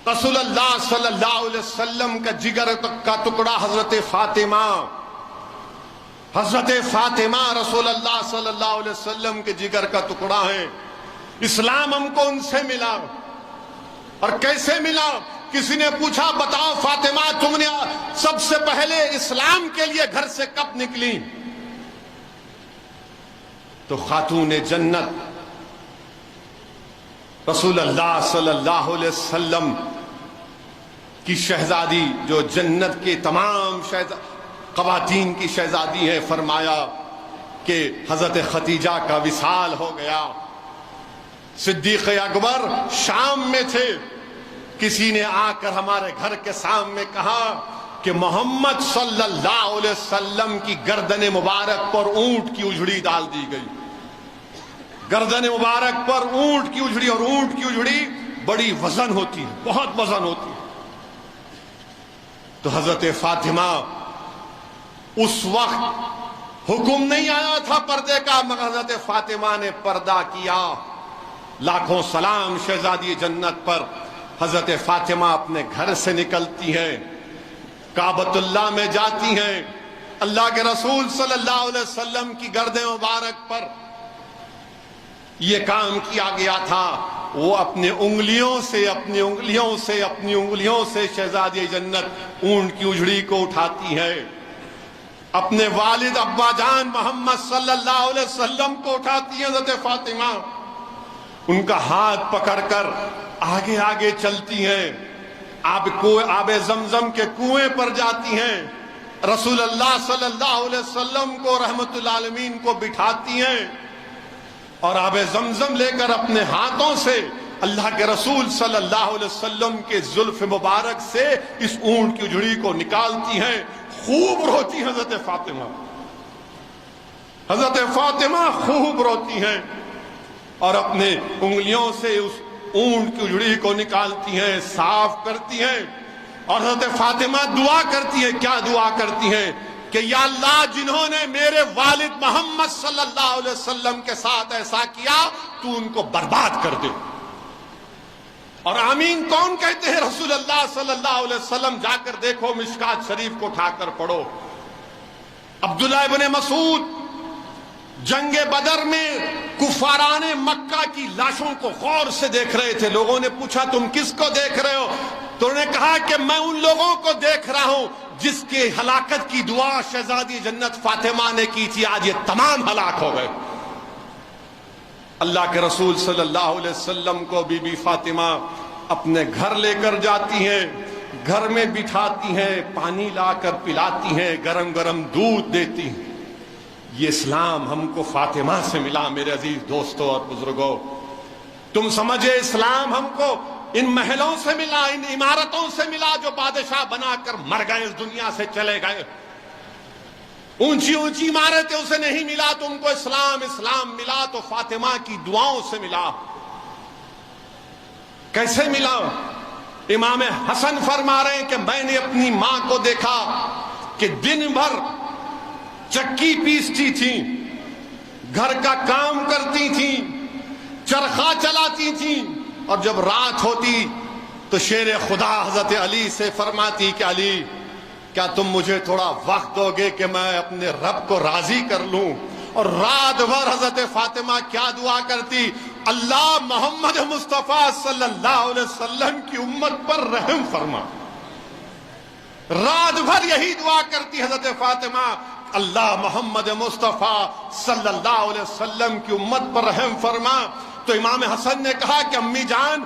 رسول اللہ صلی اللہ علیہ وسلم کا جگر کا ٹکڑا حضرت فاطمہ رسول اللہ صلی اللہ علیہ وسلم کے جگر کا ٹکڑا ہے۔ اسلام ہم کو ان سے ملا۔ اور کیسے ملا؟ کسی نے پوچھا بتاؤ فاطمہ تم نے سب سے پہلے اسلام کے لیے گھر سے کب نکلی؟ تو خاتون جنت رسول اللہ صلی اللہ علیہ وسلم کی شہزادی، جو جنت کے تمام خواتین کی شہزادی ہے، فرمایا کہ حضرت خدیجہ کا وصال ہو گیا۔ صدیق اکبر شام میں تھے، کسی نے آ کر ہمارے گھر کے سامنے کہا کہ محمد صلی اللہ علیہ وسلم کی گردن مبارک پر اونٹ کی اجڑی ڈال دی گئی۔ گردن مبارک پر اونٹ کی اجڑی، اور اونٹ کی اجڑی بڑی وزن ہوتی ہے، بہت وزن ہوتی ہے۔ تو حضرت فاطمہ، اس وقت حکم نہیں آیا تھا پردے کا، مگر حضرت فاطمہ نے پردہ کیا۔ لاکھوں سلام شہزادی جنت پر۔ حضرت فاطمہ اپنے گھر سے نکلتی ہیں، کعبۃ اللہ میں جاتی ہیں، اللہ کے رسول صلی اللہ علیہ وسلم کی گردن مبارک پر یہ کام کیا گیا تھا۔ وہ اپنی انگلیوں سے شہزادی جنت اونٹ کی اجڑی کو اٹھاتی ہے، اپنے والد ابا جان محمد صلی اللہ علیہ وسلم کو اٹھاتی ہے حضرت فاطمہ، ان کا ہاتھ پکڑ کر آگے آگے چلتی ہیں، آب زمزم کے کنویں پر جاتی ہیں، رسول اللہ صلی اللہ علیہ وسلم کو رحمت العالمین کو بٹھاتی ہیں، اور آب زمزم لے کر اپنے ہاتھوں سے اللہ کے رسول صلی اللہ علیہ وسلم کے زلف مبارک سے اس اونٹ کی اجڑی کو نکالتی ہیں۔ خوب روتی حضرت فاطمہ خوب روتی ہیں، اور اپنے انگلیوں سے اس اونٹ کی اجڑی کو نکالتی ہیں، صاف کرتی ہیں، اور حضرت فاطمہ دعا کرتی ہیں۔ کیا دعا کرتی ہیں؟ کہ یا اللہ، جنہوں نے میرے والد محمد صلی اللہ علیہ وسلم کے ساتھ ایسا کیا تو ان کو برباد کر دے۔ اور آمین کون کہتے ہیں؟ رسول اللہ صلی اللہ علیہ وسلم۔ جا کر دیکھو، مشکات شریف کو اٹھا کر پڑھو۔ عبداللہ ابن مسعود جنگ بدر میں کفاران مکہ کی لاشوں کو غور سے دیکھ رہے تھے۔ لوگوں نے پوچھا تم کس کو دیکھ رہے ہو؟ تو انہوں نے کہا کہ میں ان لوگوں کو دیکھ رہا ہوں جس کے ہلاکت کی دعا شہزادی جنت فاطمہ نے کی تھی، آج یہ تمام ہلاک ہو گئے۔ اللہ کے رسول صلی اللہ علیہ وسلم کو بی بی فاطمہ اپنے گھر لے کر جاتی ہیں، گھر میں بٹھاتی ہیں، پانی لا کر پلاتی ہیں، گرم گرم دودھ دیتی ہیں۔ یہ اسلام ہم کو فاطمہ سے ملا میرے عزیز دوستوں اور بزرگوں۔ تم سمجھے اسلام ہم کو ان محلوں سے ملا، ان عمارتوں سے ملا جو بادشاہ بنا کر مر گئے، اس دنیا سے چلے گئے۔ اونچی اونچی عمارتیں اسے نہیں ملا تم کو اسلام ملا تو فاطمہ کی دعاؤں سے ملا۔ کیسے ملا؟ امام حسن فرما رہے ہیں کہ میں نے اپنی ماں کو دیکھا کہ دن بھر چکی پیستی تھی، گھر کا کام کرتی تھی، چرخہ چلاتی تھی، اور جب رات ہوتی تو شیر خدا حضرت علی سے فرماتی کہ علی کیا تم مجھے تھوڑا وقت دو گے کہ میں اپنے رب کو راضی کر لوں؟ اور رات بھر حضرت فاطمہ کیا دعا کرتی؟ اللہ محمد مصطفیٰ صلی اللہ علیہ وسلم کی امت پر رحم فرما۔ رات بھر یہی دعا کرتی حضرت فاطمہ، اللہ محمد مصطفیٰ صلی اللہ علیہ وسلم کی امت پر رحم فرما۔ تو امام حسن نے کہا کہ امی جان،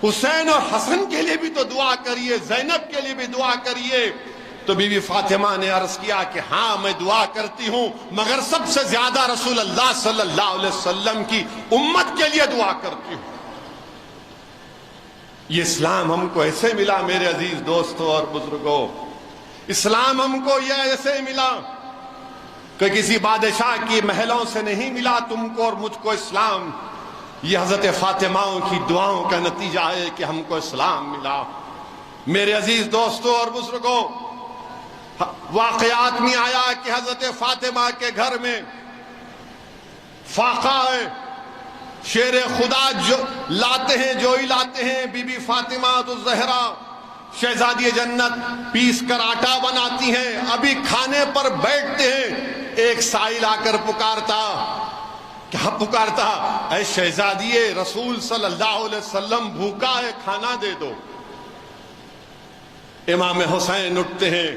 حسین اور حسن کے لیے بھی تو دعا کریے، زینب کے لیے بھی دعا کریے۔ تو بی بی فاطمہ نے عرض کیا کہ ہاں میں دعا کرتی ہوں، مگر سب سے زیادہ رسول اللہ صلی اللہ علیہ وسلم کی امت کے لیے دعا کرتی ہوں۔ یہ اسلام ہم کو ایسے ملا میرے عزیز دوستوں اور بزرگوں، اسلام ہم کو یہ ایسے ملا کہ کسی بادشاہ کی محلوں سے نہیں ملا تم کو اور مجھ کو اسلام، یہ حضرت فاطمہ کی دعاؤں کا نتیجہ ہے کہ ہم کو اسلام ملا۔ میرے عزیز دوستوں اور بزرگوں، واقعات میں آیا کہ حضرت فاطمہ کے گھر میں فاقہ ہے، شیر خدا جو لاتے ہیں، جوئی لاتے ہیں، بی بی فاطمہ الزہرا شہزادی جنت پیس کر آٹا بناتی ہیں، ابھی کھانے پر بیٹھتے ہیں، ایک سائل آ کر پکارتا، کیا پکارتا؟ اے شہزادی رسول صلی اللہ علیہ وسلم بھوکا ہے، کھانا دے دو۔ امام حسین اٹھتے ہیں،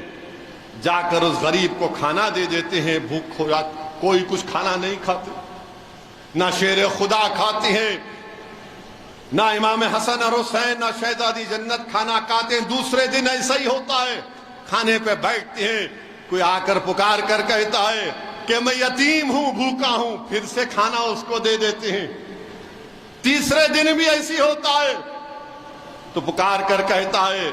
جا کر اس غریب کو کھانا دے دیتے ہیں، بھوک ہو جاتی، کوئی کچھ کھانا نہیں کھاتے، نہ شیر خدا کھاتے ہیں، نہ امام حسن اور حسین نہ شہزادی جنت کھانا کھاتے ہیں۔ دوسرے دن ایسا ہی ہوتا ہے، کھانے پہ بیٹھتے ہیں، کوئی آ کر پکار کر کہتا ہے کہ میں یتیم ہوں، بھوکا ہوں، پھر سے کھانا اس کو دے دیتے ہیں۔ تیسرے دن بھی ایسی ہوتا ہے تو پکار کر کہتا ہے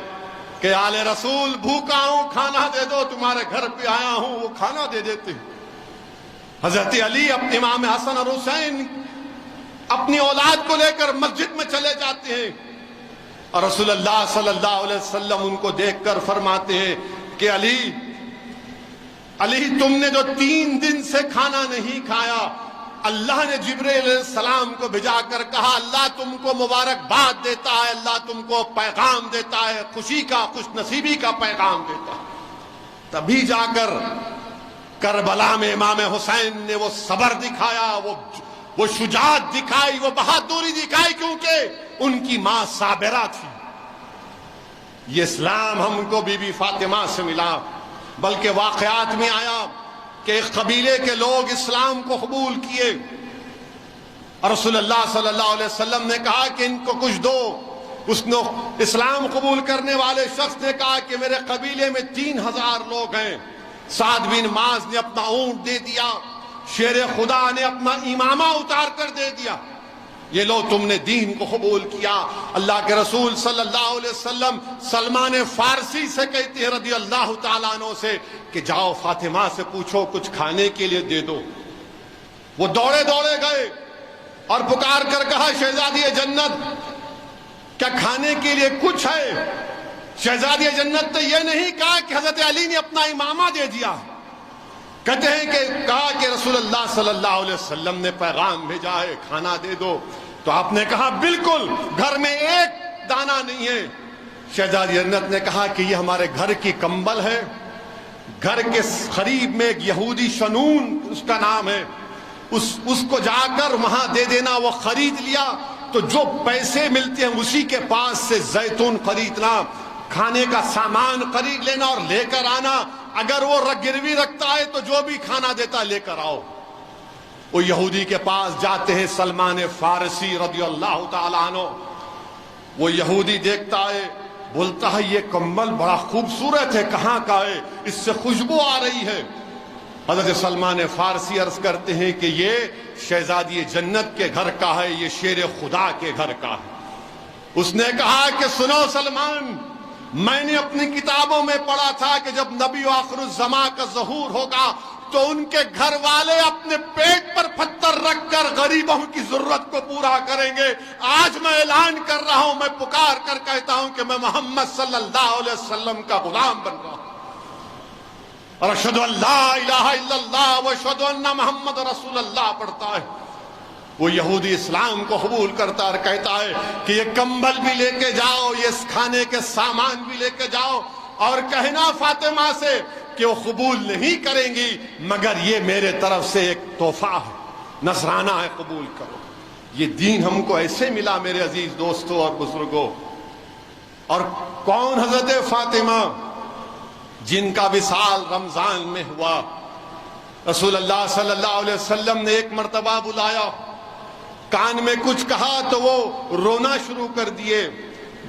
کہ آل رسول بھوکا ہوں، کھانا دے دو، تمہارے گھر پہ آیا ہوں، وہ کھانا دے دیتے ہیں۔ حضرت علی اپنے امام حسن اور حسین اپنی اولاد کو لے کر مسجد میں چلے جاتے ہیں، اور رسول اللہ صلی اللہ علیہ وسلم ان کو دیکھ کر فرماتے ہیں کہ علی تم نے جو 3 دن سے کھانا نہیں کھایا، اللہ نے جبرائیل علیہ السلام کو بھیجا کر کہا اللہ تم کو مبارکباد دیتا ہے، اللہ تم کو پیغام دیتا ہے، خوشی کا، خوش نصیبی کا پیغام دیتا ہے۔ تبھی جا کر کربلا میں امام حسین نے وہ صبر دکھایا، وہ شجاعت دکھائی، وہ بہادری دکھائی، کیونکہ ان کی ماں صابرہ تھی۔ یہ اسلام ہم کو بی بی فاطمہ سے ملا۔ بلکہ واقعات میں آیا کہ ایک قبیلے کے لوگ اسلام کو قبول کیے، اور رسول اللہ صلی اللہ علیہ وسلم نے کہا کہ ان کو کچھ دو۔ اس نے اسلام قبول کرنے والے شخص نے کہا کہ میرے قبیلے میں 3000 لوگ ہیں۔ سعد بن معاذ نے اپنا اونٹ دے دیا، شیر خدا نے اپنا امامہ اتار کر دے دیا، یہ لو تم نے دین کو قبول کیا۔ اللہ کے رسول صلی اللہ علیہ وسلم سلمان فارسی سے کہتے ہیں رضی اللہ تعالیٰ عنہ سے کہ جاؤ فاطمہ سے پوچھو کچھ کھانے کے لیے دے دو۔ وہ دوڑے گئے اور پکار کر کہا شہزادی جنت کیا کھانے کے لیے کچھ ہے؟ شہزادی جنت نے یہ نہیں کہا کہ حضرت علی نے اپنا امامہ دے دیا، کہتے ہیں کہ کہا کہ رسول اللہ صلی اللہ علیہ وسلم نے پیغام بھیجا ہے، کھانا دے دو۔ تو آپ نے کہا بالکل، گھر میں ایک دانہ نہیں ہے۔ شہزادی جنت نے کہا کہ یہ ہمارے گھر کی کمبل ہے، گھر کے قریب میں ایک یہودی شنون اس کا نام ہے، اس کو جا کر وہاں دے دینا۔ وہ خرید لیا، تو جو پیسے ملتے ہیں اسی کے پاس سے زیتون خریدنا، کھانے کا سامان خرید لینا اور لے کر آنا، اگر وہ گروی رکھتا ہے تو جو بھی کھانا دیتا لے کر آؤ۔ وہ یہودی کے پاس جاتے ہیں، سلمان فارسی رضی اللہ تعالیٰ عنہ، وہ یہودی دیکھتا ہے، بولتا ہے یہ کمبل بڑا خوبصورت ہے، کہاں کا ہے؟ اس سے خوشبو آ رہی ہے۔ حضرت سلمان فارسی عرض کرتے ہیں کہ یہ شہزادی جنت کے گھر کا ہے، یہ شیر خدا کے گھر کا ہے۔ اس نے کہا کہ سنو سلمان، میں نے اپنی کتابوں میں پڑھا تھا کہ جب نبی آخر الزمان کا ظہور ہوگا تو ان کے گھر والے اپنے پیٹ پر پتھر رکھ کر غریبوں کی ضرورت کو پورا کریں گے۔ آج میں اعلان کر رہا ہوں، میں پکار کر کہتا ہوں کہ میں محمد صلی اللہ علیہ وسلم کا غلام بن رہا ہوں، اور اشہد ان لا الہ الا اللہ و اشہد ان محمد رسول اللہ پڑھتا ہے۔ وہ یہودی اسلام کو قبول کرتا اور کہتا ہے کہ یہ کمبل بھی لے کے جاؤ، یہ کھانے کے سامان بھی لے کے جاؤ، اور کہنا فاطمہ سے کہ وہ قبول نہیں کریں گی مگر یہ میرے طرف سے ایک تحفہ ہے، نذرانہ ہے، قبول کرو۔ یہ دین ہم کو ایسے ملا میرے عزیز دوستوں اور بزرگوں۔ اور کون حضرت فاطمہ جن کا وصال رمضان میں ہوا؟ رسول اللہ صلی اللہ علیہ وسلم نے ایک مرتبہ بلایا کان میں کچھ کہا تو وہ رونا شروع کر دیے،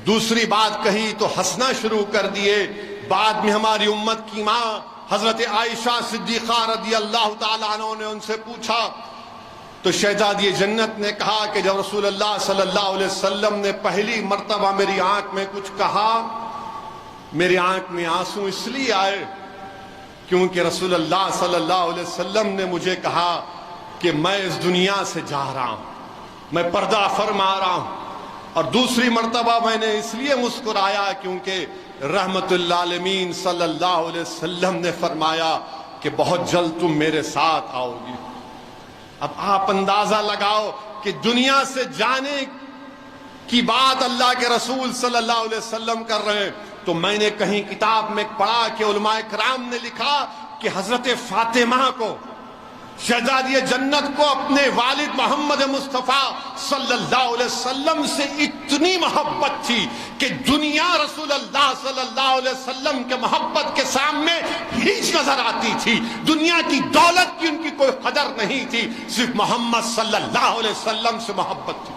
دوسری بات کہی تو ہنسنا شروع کر دیے۔ بعد میں ہماری امت کی ماں حضرت عائشہ صدیقہ رضی اللہ تعالیٰ عنہ نے ان سے پوچھا تو شہزادی جنت نے کہا کہ جب رسول اللہ صلی اللہ علیہ وسلم نے پہلی مرتبہ میری آنکھ میں کچھ کہا، میری آنکھ میں آنسو اس لیے آئے کیونکہ رسول اللہ صلی اللہ علیہ وسلم نے مجھے کہا کہ میں اس دنیا سے جا رہا ہوں، میں پردہ فرما رہا ہوں۔ اور دوسری مرتبہ میں نے اس لیے مسکرایا کیونکہ رحمت للعالمین صلی اللہ علیہ وسلم نے فرمایا کہ بہت جلد تم میرے ساتھ آؤ گی۔ اب آپ اندازہ لگاؤ کہ دنیا سے جانے کی بات اللہ کے رسول صلی اللہ علیہ وسلم کر رہے ہیں، تو میں نے کہیں کتاب میں پڑھا کہ علماء کرام نے لکھا کہ حضرت فاطمہ کو، شہزادی جنت کو اپنے والد محمد مصطفیٰ صلی اللہ علیہ وسلم سے اتنی محبت تھی کہ دنیا رسول اللہ صلی اللہ علیہ وسلم کے محبت کے سامنے ہیچ نظر آتی تھی، دنیا کی دولت کی ان کی کوئی قدر نہیں تھی، صرف محمد صلی اللہ علیہ وسلم سے محبت تھی۔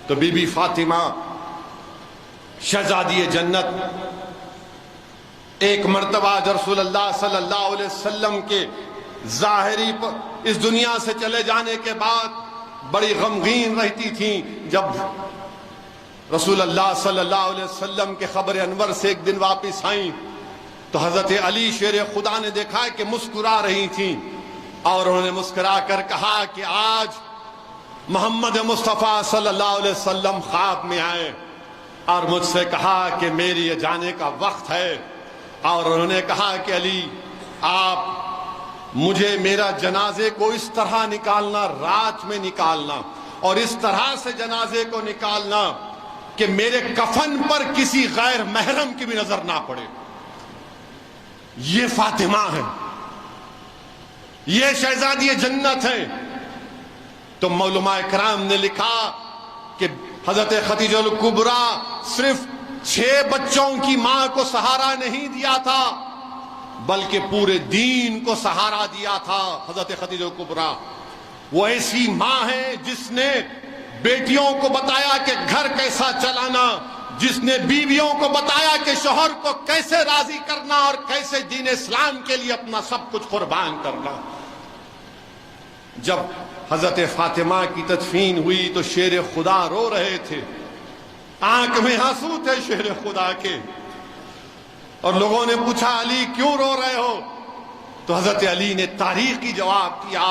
تو بی بی فاطمہ شہزادی جنت ایک مرتبہ رسول اللہ صلی اللہ علیہ وسلم کے ظاہری اس دنیا سے چلے جانے کے بعد بڑی غمگین رہتی تھیں۔ جب رسول اللہ صلی اللہ علیہ وسلم کے خبر انور سے ایک دن واپس آئیں تو حضرت علی شیر خدا نے دیکھا کہ مسکرا رہی تھیں اور انہوں نے مسکرا کر کہا کہ آج محمد مصطفیٰ صلی اللہ علیہ وسلم خواب میں آئے اور مجھ سے کہا کہ میری یہ جانے کا وقت ہے، اور انہوں نے کہا کہ علی آپ مجھے میرا جنازے کو اس طرح نکالنا، رات میں نکالنا، اور اس طرح سے جنازے کو نکالنا کہ میرے کفن پر کسی غیر محرم کی بھی نظر نہ پڑے۔ یہ فاطمہ ہے، یہ شہزادی جنت ہے۔ تو علماء کرام نے لکھا کہ حضرت خدیجہ الکبریٰ صرف 6 بچوں کی ماں کو سہارا نہیں دیا تھا بلکہ پورے دین کو سہارا دیا تھا۔ حضرت خدیجہ الکبریٰ وہ ایسی ماں ہے جس نے بیٹیوں کو بتایا کہ گھر کیسا چلانا، جس نے بیویوں کو بتایا کہ شوہر کو کیسے راضی کرنا اور کیسے دین اسلام کے لیے اپنا سب کچھ قربان کرنا۔ جب حضرت فاطمہ کی تدفین ہوئی تو شیر خدا رو رہے تھے، آنکھ میں آنسو تھے شیر خدا کے، اور لوگوں نے پوچھا علی کیوں رو رہے ہو؟ تو حضرت علی نے تاریخی جواب دیا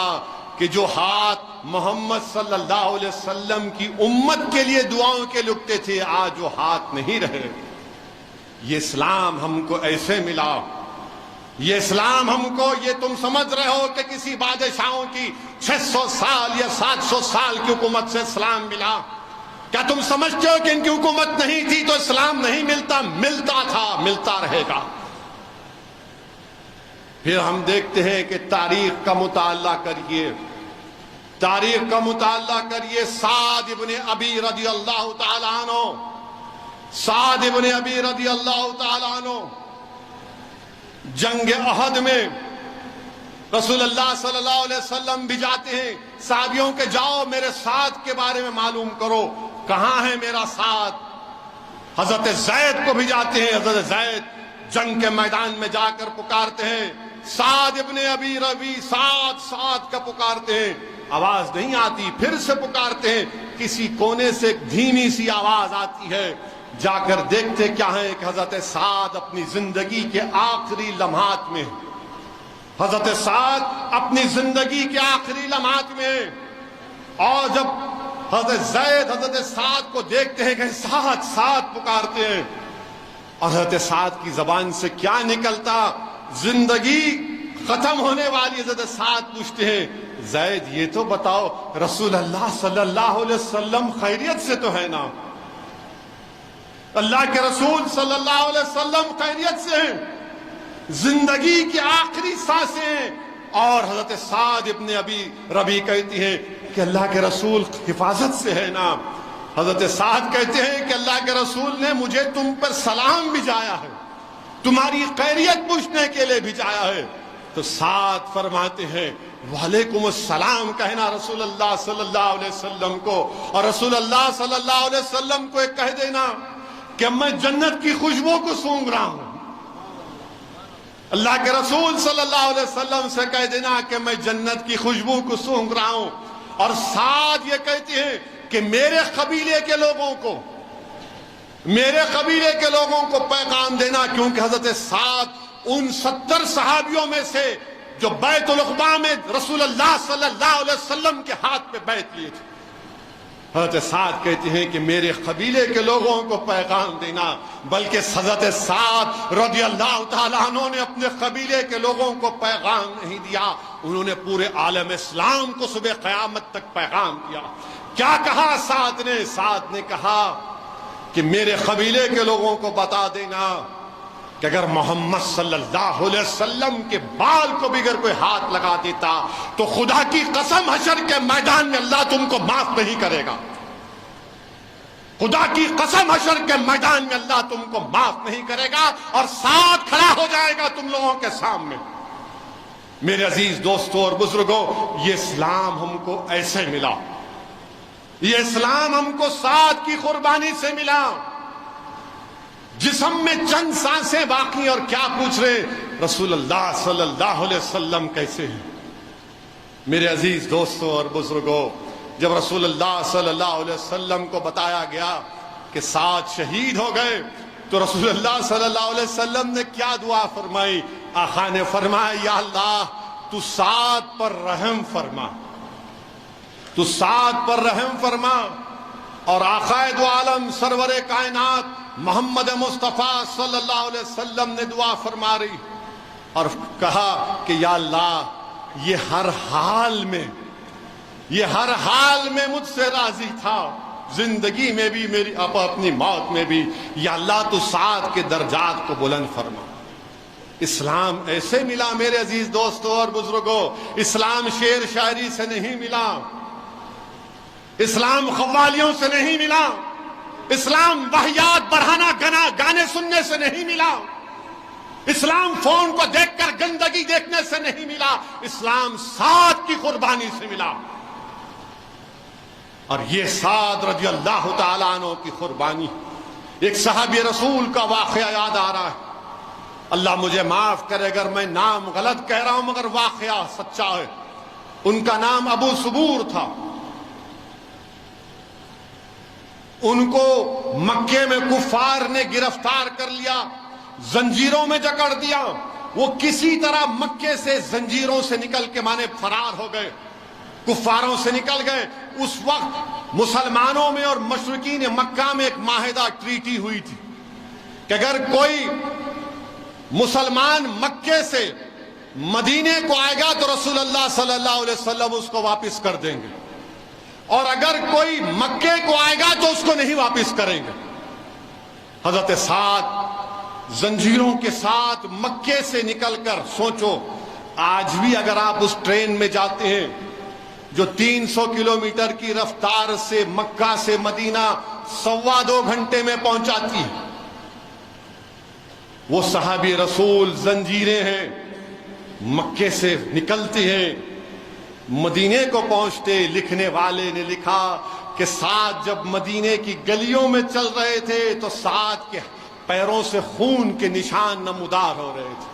کہ جو ہاتھ محمد صلی اللہ علیہ وسلم کی امت کے لیے دعاؤں کے لکتے تھے آج وہ ہاتھ نہیں رہے۔ یہ اسلام ہم کو ایسے ملا، یہ اسلام ہم کو، یہ تم سمجھ رہے ہو کہ کسی بادشاہوں کی 600 سال یا 700 سال کی حکومت سے اسلام ملا؟ کیا تم سمجھتے ہو کہ ان کی حکومت نہیں تھی تو اسلام نہیں ملتا؟ ملتا تھا، ملتا رہے گا۔ پھر ہم دیکھتے ہیں کہ تاریخ کا مطالعہ کریے، تاریخ کا مطالعہ کریے۔ سعد ابن ابی رضی اللہ تعالیٰ عنہ، سعد ابن ابی رضی اللہ تعالیٰ عنہ جنگ احد میں رسول اللہ صلی اللہ علیہ وسلم بھی جاتے ہیں، صحابیوں کے جاؤ میرے ساتھ کے بارے میں معلوم کرو، کہاں ہے میرا ساتھ؟ حضرت زید کو بھی جاتے ہیں، حضرت زید جنگ کے میدان میں جا کر پکارتے ہیں سعد ابن ابی ربی، سعد سعد کا پکارتے ہیں، آواز نہیں آتی، پھر سے پکارتے ہیں، کسی کونے سے ایک دھیمی سی آواز آتی ہے، جا کر دیکھتے کیا ہے کہ حضرت سعد اپنی زندگی کے آخری لمحات میں، حضرت سعد اپنی زندگی کے آخری لمحات میں، اور جب حضرت زید حضرت سعد کو دیکھتے ہیں کہ سعد سعد پکارتے ہیں، اور حضرت سعد کی زبان سے کیا نکلتا؟ زندگی ختم ہونے والی حضرت سعد پوچھتے ہیں زید یہ تو بتاؤ رسول اللہ صلی اللہ علیہ وسلم خیریت سے تو ہے نا؟ اللہ کے رسول صلی اللہ علیہ وسلم خیریت سے ہیں، زندگی کی آخری سانسیں، اور حضرت سعد ابن ابی ربی کہتی ہیں کہ اللہ کے رسول حفاظت سے ہے نا؟ حضرت سعد کہتے ہیں کہ اللہ کے رسول نے مجھے تم پر سلام بھیجایا ہے، تمہاری خیریت پوچھنے کے لیے بھیجایا ہے۔ تو سعد فرماتے ہیں وعلیکم السلام کہنا رسول اللہ صلی اللہ علیہ وسلم کو، اور رسول اللہ صلی اللہ علیہ وسلم کو ایک کہہ دینا کہ میں جنت کی خوشبو کو سونگھ رہا ہوں۔ اللہ کے رسول صلی اللہ علیہ وسلم سے کہہ دینا کہ میں جنت کی خوشبو کو سونگھ رہا ہوں۔ اور سعد یہ کہتے ہیں کہ میرے قبیلے کے لوگوں کو، میرے قبیلے کے لوگوں کو پیغام دینا، کیونکہ حضرت سعد ان 70 صحابیوں میں سے جو بیت العقبہ میں رسول اللہ صلی اللہ علیہ وسلم کے ہاتھ پہ بیعت لیے تھے۔ حضرت سعد کہتے ہیں کہ میرے قبیلے کے لوگوں کو پیغام دینا، بلکہ حضرت سعد رضی اللہ تعالیٰ عنہ نے اپنے قبیلے کے لوگوں کو پیغام نہیں دیا، انہوں نے پورے عالم اسلام کو صبح قیامت تک پیغام دیا۔ کیا کہا سعد نے؟ سعد نے کہا کہ میرے قبیلے کے لوگوں کو بتا دینا کہ اگر محمد صلی اللہ علیہ وسلم کے بال کو بھی اگر کوئی ہاتھ لگا دیتا تو خدا کی قسم حشر کے میدان میں اللہ تم کو معاف نہیں کرے گا۔ خدا کی قسم حشر کے میدان میں اللہ تم کو معاف نہیں کرے گا، اور ساتھ کھڑا ہو جائے گا تم لوگوں کے سامنے۔ میرے عزیز دوستوں اور بزرگوں، یہ اسلام ہم کو ایسے ملا، یہ اسلام ہم کو سعد کی قربانی سے ملا۔ جسم میں چند سانسیں باقی، اور کیا پوچھ رہے رسول اللہ صلی اللہ علیہ وسلم کیسے ہیں؟ میرے عزیز دوستوں اور بزرگوں، جب رسول اللہ صلی اللہ علیہ وسلم کو بتایا گیا کہ سعد شہید ہو گئے تو رسول اللہ صلی اللہ علیہ وسلم نے کیا دعا فرمائی؟ آقا نے فرمایا یا اللہ تو سعد پر رحم فرما، تو سعد پر رحم فرما۔ اور آقا دو عالم سرور کائنات محمد مصطفیٰ صلی اللہ علیہ وسلم نے دعا فرما رہی اور کہا کہ یا اللہ یہ ہر حال میں مجھ سے راضی تھا، زندگی میں بھی میری اپنی موت میں بھی، یا اللہ تو سعد کے درجات کو بلند فرما۔ اسلام ایسے ملا میرے عزیز دوستوں اور بزرگوں، اسلام شعر شاعری سے نہیں ملا، اسلام قوالیوں سے نہیں ملا، اسلام واہیات بڑھانا گانے سننے سے نہیں ملا، اسلام فون کو دیکھ کر گندگی دیکھنے سے نہیں ملا، اسلام سعد کی قربانی سے ملا۔ اور یہ سعد رضی اللہ تعالیٰ عنہ کی قربانی، ایک صحابی رسول کا واقعہ یاد آ رہا ہے، اللہ مجھے معاف کرے اگر میں نام غلط کہہ رہا ہوں مگر واقعہ سچا ہے۔ ان کا نام ابو سبور تھا۔ ان کو مکے میں کفار نے گرفتار کر لیا، زنجیروں میں جکڑ دیا، وہ کسی طرح مکے سے زنجیروں سے نکل کے مانے فرار ہو گئے، کفاروں سے نکل گئے۔ اس وقت مسلمانوں میں اور مشرکین مکہ میں ایک معاہدہ ٹریٹی ہوئی تھی کہ اگر کوئی مسلمان مکے سے مدینے کو آئے گا تو رسول اللہ صلی اللہ علیہ وسلم اس کو واپس کر دیں گے، اور اگر کوئی مکے کو آئے گا تو اس کو نہیں واپس کریں گے۔ حضرت سعد زنجیروں کے ساتھ مکے سے نکل کر، سوچو آج بھی اگر آپ اس ٹرین میں جاتے ہیں جو 300 کلومیٹر کی رفتار سے مکہ سے مدینہ 2.25 گھنٹے میں پہنچاتی ہے، وہ صحابی رسول زنجیریں ہیں، مکے سے نکلتی ہیں، مدینے کو پہنچتے۔ لکھنے والے نے لکھا کہ سعد جب مدینے کی گلیوں میں چل رہے تھے تو سعد کے پیروں سے خون کے نشان نمودار ہو رہے تھے،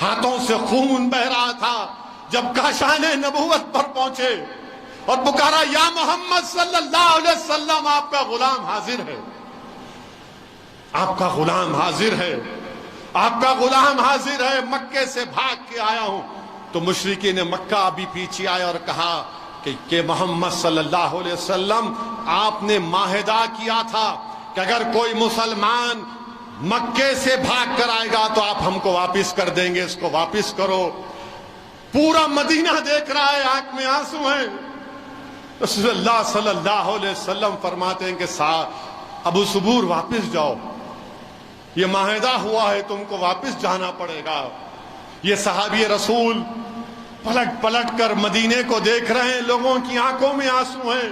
ہاتھوں سے خون بہ رہا تھا۔ جب کاشان نبوت پر پہنچے اور پکارا یا محمد صلی اللہ علیہ وسلم، آپ کا غلام حاضر ہے، آپ کا غلام حاضر ہے، آپ کا غلام حاضر ہے، مکے سے بھاگ کے آیا ہوں، تو مشرکین مکہ بھی پیچھے آئے اور کہا کہ محمد صلی اللہ علیہ وسلم آپ نے معاہدہ کیا تھا کہ اگر کوئی مسلمان مکے سے بھاگ کر آئے گا تو آپ ہم کو واپس کر دیں گے، اس کو واپس کرو۔ پورا مدینہ دیکھ رہا ہے، آنکھ میں آنسو ہیں۔ رسول اللہ صلی اللہ علیہ وسلم فرماتے ہیں کہ ابو سبور واپس جاؤ، یہ معاہدہ ہوا ہے، تم کو واپس جانا پڑے گا۔ یہ صحابی رسول پلٹ پلٹ کر مدینے کو دیکھ رہے ہیں، لوگوں کی آنکھوں میں آنسو ہیں۔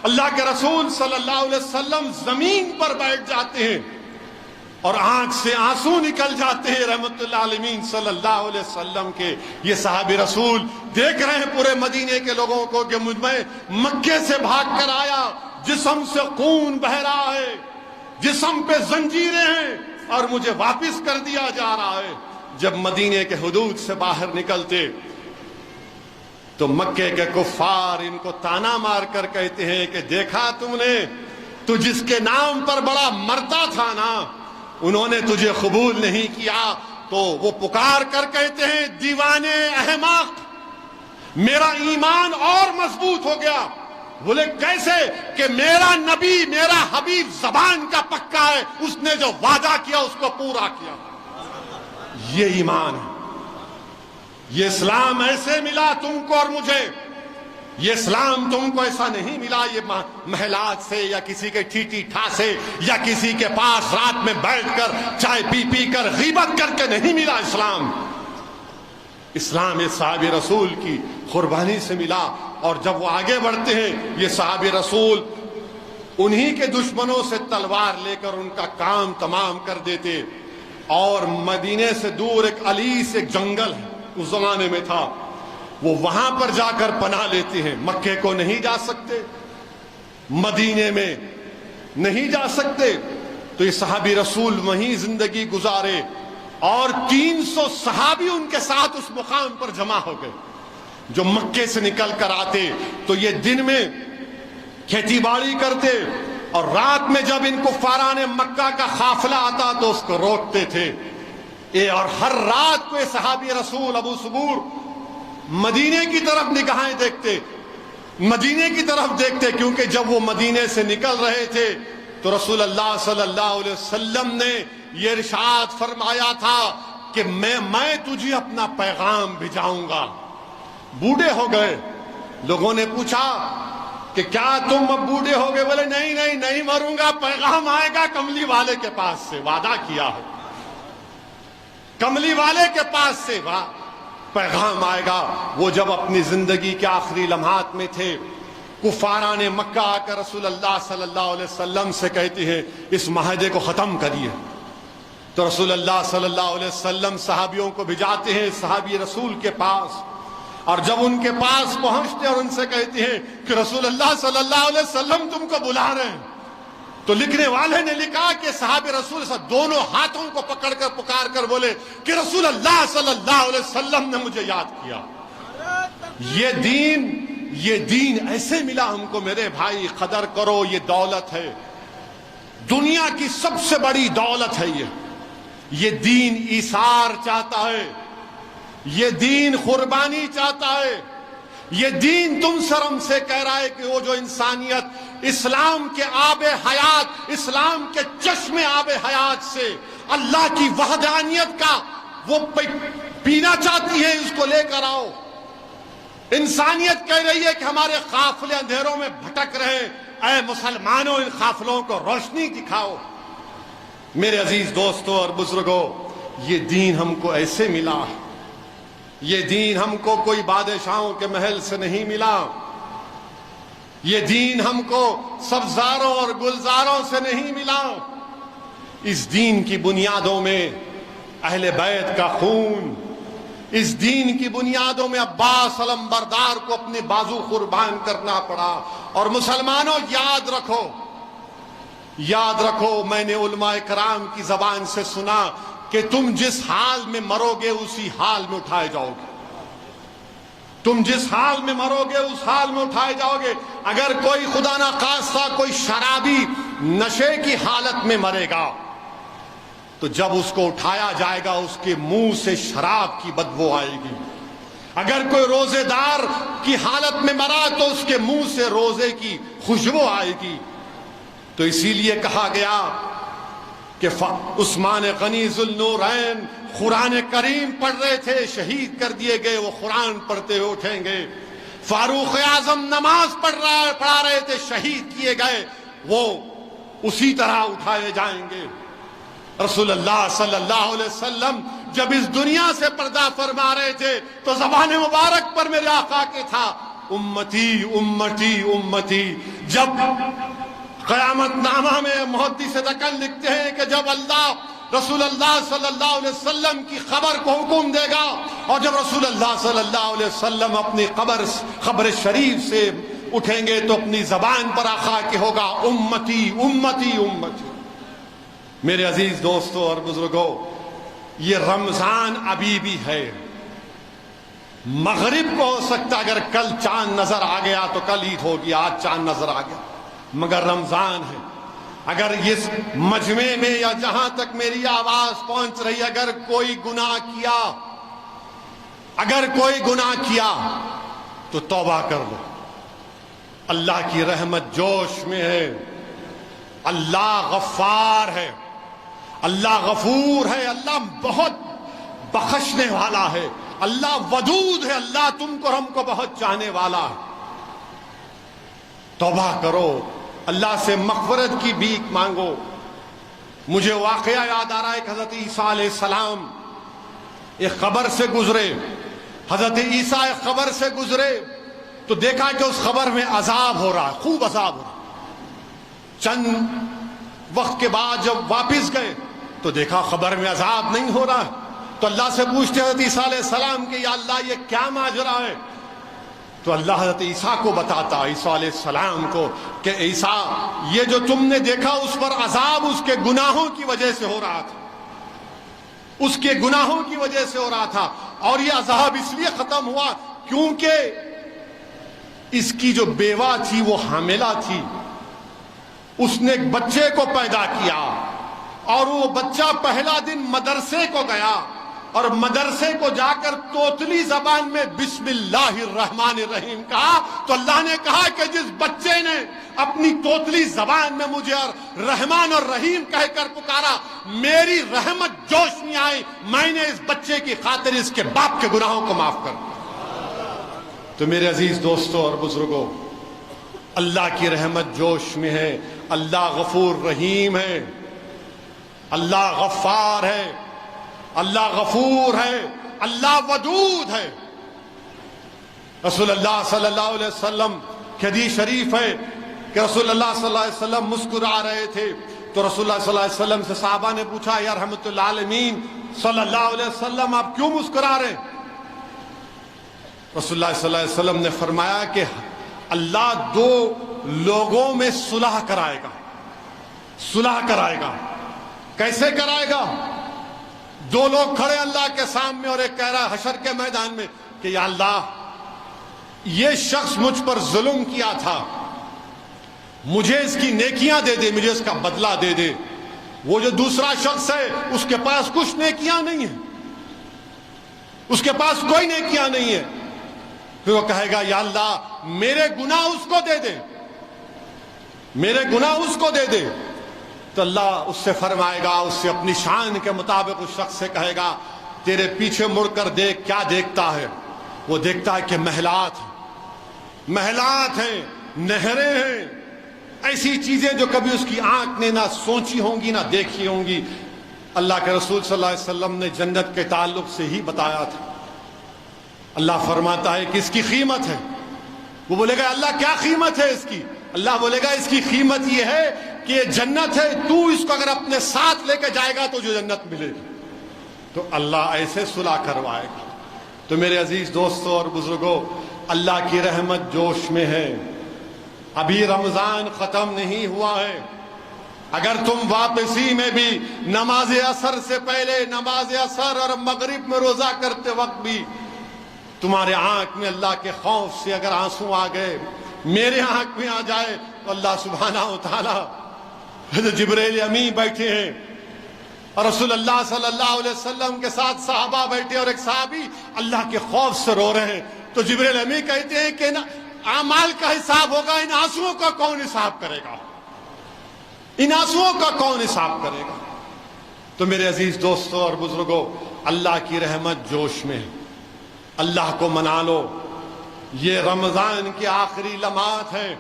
اللہ کے رسول صلی اللہ علیہ وسلم زمین پر بیٹھ جاتے ہیں اور آنکھ سے آنسو نکل جاتے ہیں رحمت اللہ عالمین صلی اللہ علیہ وسلم کے. یہ صحابی رسول دیکھ رہے ہیں پورے مدینے کے لوگوں کو کہ میں مکے سے بھاگ کر آیا, جسم سے خون بہ رہا ہے, جسم پہ زنجیریں ہیں, اور مجھے واپس کر دیا جا رہا ہے. جب مدینے کے حدود سے باہر نکلتے تو مکے کے کفار ان کو تانا مار کر کہتے ہیں کہ دیکھا تم نے, تو جس کے نام پر بڑا مرتا تھا نا, انہوں نے تجھے قبول نہیں کیا. تو وہ پکار کر کہتے ہیں دیوانے احمق, میرا ایمان اور مضبوط ہو گیا. بولے کیسے؟ کہ میرا نبی میرا حبیب زبان کا پکا ہے, اس نے جو وعدہ کیا اس کو پورا کیا. یہ ایمان ہے. یہ اسلام ایسے ملا تم کو اور مجھے. یہ اسلام تم کو ایسا نہیں ملا یہ محلات سے یا کسی کے ٹھیٹھی ٹھا سے یا کسی کے پاس رات میں بیٹھ کر چائے پی پی کر غیبت کر کے نہیں ملا. اسلام یہ صحابی رسول کی قربانی سے ملا. اور جب وہ آگے بڑھتے ہیں یہ صحابی رسول انہی کے دشمنوں سے تلوار لے کر ان کا کام تمام کر دیتے. اور مدینے سے دور ایک علیس ایک جنگل ہے, اس زمانے میں تھا, وہ وہاں پر جا کر پناہ لیتے ہیں. مکے کو نہیں جا سکتے, مدینے میں نہیں جا سکتے, تو یہ صحابی رسول وہیں زندگی گزارے. اور 300 صحابی ان کے ساتھ اس مقام پر جمع ہو گئے. جو مکے سے نکل کر آتے تو یہ دن میں کھیتی باڑی کرتے, اور رات میں جب ان کفاران مکہ کا قافلہ آتا تو اس کو روکتے تھے. اور ہر رات کو یہ صحابی رسول ابو سبور مدینے کی طرف نگاہیں دیکھتے, مدینے کی طرف دیکھتے, کیونکہ جب وہ مدینے سے نکل رہے تھے تو رسول اللہ صلی اللہ علیہ وسلم نے یہ ارشاد فرمایا تھا کہ میں تجھے اپنا پیغام بھیجاؤں گا. بوڑھے ہو گئے. لوگوں نے پوچھا کہ کیا تم اب بوڑھے ہو گئے؟ بولے نہیں مروں گا, پیغام آئے گا کملی والے کے پاس سے, وعدہ کیا ہے. کملی والے کے پاس سے پیغام آئے گا. وہ جب اپنی زندگی کے آخری لمحات میں تھے, کفاران مکہ آ کر رسول اللہ صلی اللہ علیہ وسلم سے کہتے ہیں اس معاہدے کو ختم کریے. تو رسول اللہ صلی اللہ علیہ وسلم صحابیوں کو بھیجاتے ہیں صحابی رسول کے پاس. اور جب ان کے پاس پہنچتے اور ان سے کہتے ہیں کہ رسول اللہ صلی اللہ علیہ وسلم تم کو بلا رہے ہیں, تو لکھنے والے نے لکھا کہ صحابی رسول سے دونوں ہاتھوں کو پکڑ کر پکار کر بولے کہ رسول اللہ صلی اللہ علیہ وسلم نے مجھے یاد کیا. یہ دین ایسے ملا ہم کو میرے بھائی, قدر کرو. یہ دولت ہے, دنیا کی سب سے بڑی دولت ہے. یہ دین ایثار چاہتا ہے, یہ دین قربانی چاہتا ہے. یہ دین تم سرم سے کہہ رہا ہے کہ وہ جو انسانیت اسلام کے آب حیات, اسلام کے چشمے آب حیات سے اللہ کی وحدانیت کا وہ پینا چاہتی ہے, اس کو لے کر آؤ. انسانیت کہہ رہی ہے کہ ہمارے قافلے اندھیروں میں بھٹک رہے, اے مسلمانوں ان قافلوں کو روشنی دکھاؤ. میرے عزیز دوستوں اور بزرگوں, یہ دین ہم کو ایسے ملا. یہ دین ہم کو کوئی بادشاہوں کے محل سے نہیں ملا. یہ دین ہم کو سبزاروں اور گلزاروں سے نہیں ملا. اس دین کی بنیادوں میں اہل بیت کا خون, اس دین کی بنیادوں میں عباس علمبردار کو اپنے بازو قربان کرنا پڑا. اور مسلمانوں یاد رکھو, میں نے علماء کرام کی زبان سے سنا کہ تم جس حال میں مرو گے اسی حال میں اٹھائے جاؤ گے. تم جس حال میں مرو گے اس حال میں اٹھائے جاؤ گے. اگر کوئی خدا نہ خواستہ کوئی شرابی نشے کی حالت میں مرے گا تو جب اس کو اٹھایا جائے گا اس کے منہ سے شراب کی بدبو آئے گی. اگر کوئی روزے دار کی حالت میں مرا تو اس کے منہ سے روزے کی خوشبو آئے گی. تو اسی لیے کہا گیا کہ عثمان غنی ذوالنورین قرآن کریم پڑھ رہے تھے, شہید کر دیے گئے, وہ قرآن پڑھتے ہوئے اٹھیں گے. فاروق اعظم نماز پڑھا رہے تھے, شہید کیے گئے, وہ اسی طرح اٹھائے جائیں گے. رسول اللہ صلی اللہ علیہ وسلم جب اس دنیا سے پردہ فرما رہے تھے تو زبان مبارک پر میرے آقا کے تھا امتی امتی امتی. جب قیامت نامہ میں محدث نقل لکھتے ہیں کہ جب اللہ رسول اللہ صلی اللہ علیہ وسلم کی خبر کو حکم دے گا، اور جب رسول اللہ صلی اللہ علیہ وسلم اپنی خبر شریف سے اٹھیں گے تو اپنی زبان پر آقا کہ ہوگا امتی امتی امتی۔ میرے عزیز دوستوں اور بزرگوں، یہ رمضان ابھی بھی ہے۔ مغرب کو ہو سکتا اگر کل چاند نظر آ گیا تو کل عید ہوگی، آج چاند نظر آ گیا، مگر رمضان ہے۔ اگر اس مجمع میں یا جہاں تک میری آواز پہنچ رہی، اگر کوئی گناہ کیا تو توبہ کر لو۔ اللہ کی رحمت جوش میں ہے، اللہ غفار ہے، اللہ غفور ہے، اللہ بہت بخشنے والا ہے، اللہ ودود ہے، اللہ تم کو ہم کو بہت چاہنے والا ہے۔ توبہ کرو، اللہ سے مغفرت کی بھیک مانگو۔ مجھے واقعہ یاد آ رہا ہے کہ حضرت عیسیٰ علیہ السلام ایک قبر سے گزرے، حضرت عیسیٰ ایک قبر سے گزرے تو دیکھا کہ اس قبر میں عذاب ہو رہا ہے، خوب عذاب ہو رہا ہے۔ چند وقت کے بعد جب واپس گئے تو دیکھا قبر میں عذاب نہیں ہو رہا ہے، تو اللہ سے پوچھتے حضرت عیسیٰ علیہ السلام کہ یا اللہ یہ کیا ماجرا ہے؟ تو اللہ حضرت عیسیٰ کو بتاتا، عیسیٰ علیہ السلام کو، کہ عیسیٰ یہ جو تم نے دیکھا اس پر عذاب اس کے گناہوں کی وجہ سے ہو رہا تھا، اس کے گناہوں کی وجہ سے ہو رہا تھا، اور یہ عذاب اس لیے ختم ہوا کیونکہ اس کی جو بیوہ تھی وہ حاملہ تھی، اس نے ایک بچے کو پیدا کیا، اور وہ بچہ پہلا دن مدرسے کو گیا، اور مدرسے کو جا کر توتلی زبان میں بسم اللہ الرحمن الرحیم کہا، تو اللہ نے کہا کہ جس بچے نے اپنی توتلی زبان میں مجھے رحمان اور رحیم کہہ کر پکارا، میری رحمت جوش میں آئی، میں نے اس بچے کی خاطر اس کے باپ کے گناہوں کو معاف کر دیا۔ تو میرے عزیز دوستوں اور بزرگوں، اللہ کی رحمت جوش میں ہے، اللہ غفور رحیم ہے، اللہ غفار ہے، اللہ غفور ہے، اللہ ودود ہے۔ رسول اللہ صلی اللہ علیہ وسلم کی حدیث شریف ہے کہ رسول اللہ صلی اللہ علیہ وسلم مسکرا رہے تھے، تو رسول اللہ صلی اللہ علیہ وسلم سے صحابہ نے پوچھا یا رحمت اللہ عالمین صلی اللہ علیہ وسلم آپ کیوں مسکرا رہے؟ رسول اللہ صلی اللہ علیہ وسلم نے فرمایا کہ اللہ دو لوگوں میں صلح کرائے گا۔ صلح کرائے گا، کیسے کرائے گا؟ دو لوگ کھڑے اللہ کے سامنے، اور ایک کہہ رہا ہے حشر کے میدان میں کہ یا اللہ یہ شخص مجھ پر ظلم کیا تھا، مجھے اس کی نیکیاں دے دے، مجھے اس کا بدلہ دے دے۔ وہ جو دوسرا شخص ہے اس کے پاس کچھ نیکیاں نہیں ہیں، اس کے پاس کوئی نیکیاں نہیں ہے، پھر وہ کہے گا یا اللہ میرے گناہ اس کو دے دے، میرے گناہ اس کو دے دے۔ تو اللہ اس سے فرمائے گا، اس سے اپنی شان کے مطابق اس شخص سے کہے گا تیرے پیچھے مڑ کر دیکھ، کیا دیکھتا ہے؟ وہ دیکھتا ہے کہ محلات ہیں، نہریں ہیں، ایسی چیزیں جو کبھی اس کی آنکھ نے نہ سوچی ہوں گی نہ دیکھی ہوں گی۔ اللہ کے رسول صلی اللہ علیہ وسلم نے جنت کے تعلق سے ہی بتایا تھا۔ اللہ فرماتا ہے کہ اس کی قیمت ہے، وہ بولے گا اللہ کیا قیمت ہے اس کی؟ اللہ بولے گا اس کی قیمت یہ ہے کہ یہ جنت ہے، تو اس کو اگر اپنے ساتھ لے کے جائے گا تو جو جنت ملے گی۔ تو اللہ ایسے صلح کروائے گا۔ تو میرے عزیز دوستوں اور بزرگوں، اللہ کی رحمت جوش میں ہے، ابھی رمضان ختم نہیں ہوا ہے۔ اگر تم واپسی میں بھی نماز عصر سے پہلے، نماز عصر اور مغرب میں روزہ کرتے وقت بھی تمہارے آنکھ میں اللہ کے خوف سے اگر آنسو آ گئے، میرے آنکھ میں آ جائے، تو اللہ سبحانہ و تعالیٰ جبریل امی بیٹھے ہیں، اور رسول اللہ صلی اللہ علیہ وسلم کے ساتھ صحابہ بیٹھے، اور ایک صحابی اللہ کے خوف سے رو رہے ہیں، تو جبریل امی کہتے ہیں کہ اعمال کا حساب ہوگا، ان آنسوؤں کا کون حساب کرے گا؟ ان آنسوؤں کا کون حساب کرے گا؟ تو میرے عزیز دوستوں اور بزرگوں، اللہ کی رحمت جوش میں ہے، اللہ کو منا لو۔ یہ رمضان کی آخری لمحات ہیں،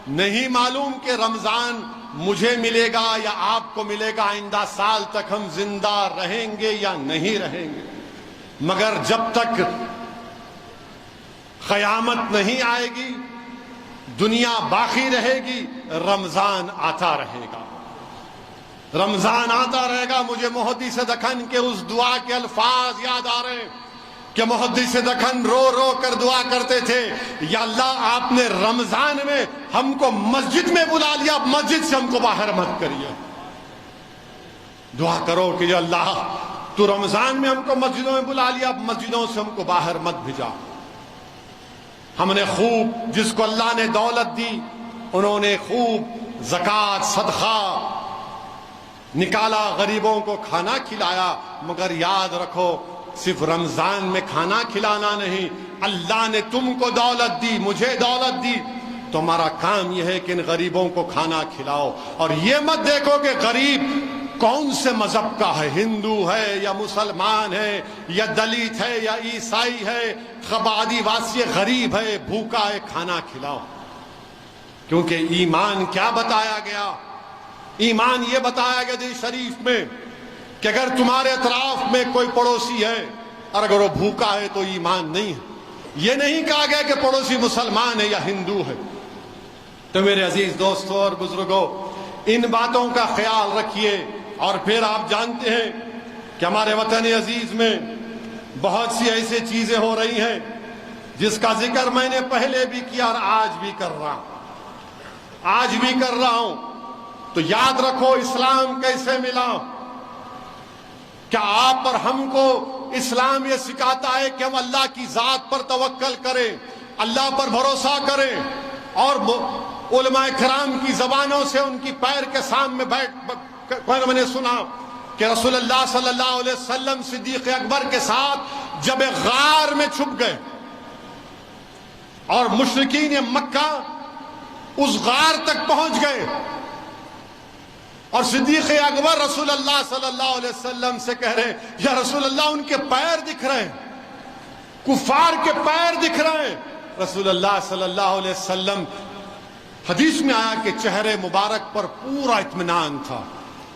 نہیں معلوم کہ رمضان مجھے ملے گا یا آپ کو ملے گا، آئندہ سال تک ہم زندہ رہیں گے یا نہیں رہیں گے، مگر جب تک قیامت نہیں آئے گی، دنیا باقی رہے گی، رمضان آتا رہے گا، رمضان آتا رہے گا۔ مجھے محدث دکن کے اس دعا کے الفاظ یاد آ رہے ہیں کہ محدث دکن رو رو کر دعا کرتے تھے، یا اللہ آپ نے رمضان میں ہم کو مسجد میں بلا لیا، مسجد سے ہم کو باہر مت کریے۔ دعا کرو کہ یا اللہ تو رمضان میں ہم کو مسجدوں میں بلا لیا، اب مسجدوں سے ہم کو باہر مت بھیجا۔ ہم نے خوب، جس کو اللہ نے دولت دی انہوں نے خوب زکوٰۃ صدقہ نکالا، غریبوں کو کھانا کھلایا، مگر یاد رکھو صرف رمضان میں کھانا کھلانا نہیں، اللہ نے تم کو دولت دی، مجھے دولت دی، تمہارا کام یہ ہے کہ ان غریبوں کو کھانا کھلاؤ۔ اور یہ مت دیکھو کہ غریب کون سے مذہب کا ہے، ہندو ہے یا مسلمان ہے یا دلت ہے یا عیسائی ہے، آدی واسی غریب ہے، بھوکا ہے، کھانا کھلاؤ۔ کیونکہ ایمان کیا بتایا گیا؟ ایمان یہ بتایا گیا حدیث شریف میں کہ اگر تمہارے اطراف میں کوئی پڑوسی ہے اور اگر وہ بھوکا ہے تو ایمان نہیں ہے۔ یہ نہیں کہا گیا کہ پڑوسی مسلمان ہے یا ہندو ہے۔ تو میرے عزیز دوستوں اور بزرگوں، ان باتوں کا خیال رکھیے۔ اور پھر آپ جانتے ہیں کہ ہمارے وطن عزیز میں بہت سی ایسی چیزیں ہو رہی ہیں جس کا ذکر میں نے پہلے بھی کیا اور آج بھی کر رہا ہوں۔ تو یاد رکھو اسلام کیسے ملا؟ کیا آپ اور ہم کو اسلام یہ سکھاتا ہے کہ ہم اللہ کی ذات پر توکل کریں، اللہ پر بھروسہ کریں، اور علماء کرام کی زبانوں سے ان کی پیر کے سامنے میں نے سنا کہ رسول اللہ صلی اللہ علیہ وسلم صدیق اکبر کے ساتھ جب ایک غار میں چھپ گئے اور مشرکین مکہ اس غار تک پہنچ گئے، اور صدیق اکبر رسول اللہ صلی اللہ علیہ وسلم سے کہہ رہے ہیں یا رسول اللہ ان کے پیر دکھ رہے ہیں، کفار کے پیر دکھ رہے ہیں۔ رسول اللہ صلی اللہ علیہ وسلم، حدیث میں آیا کہ چہرے مبارک پر پورا اطمینان تھا،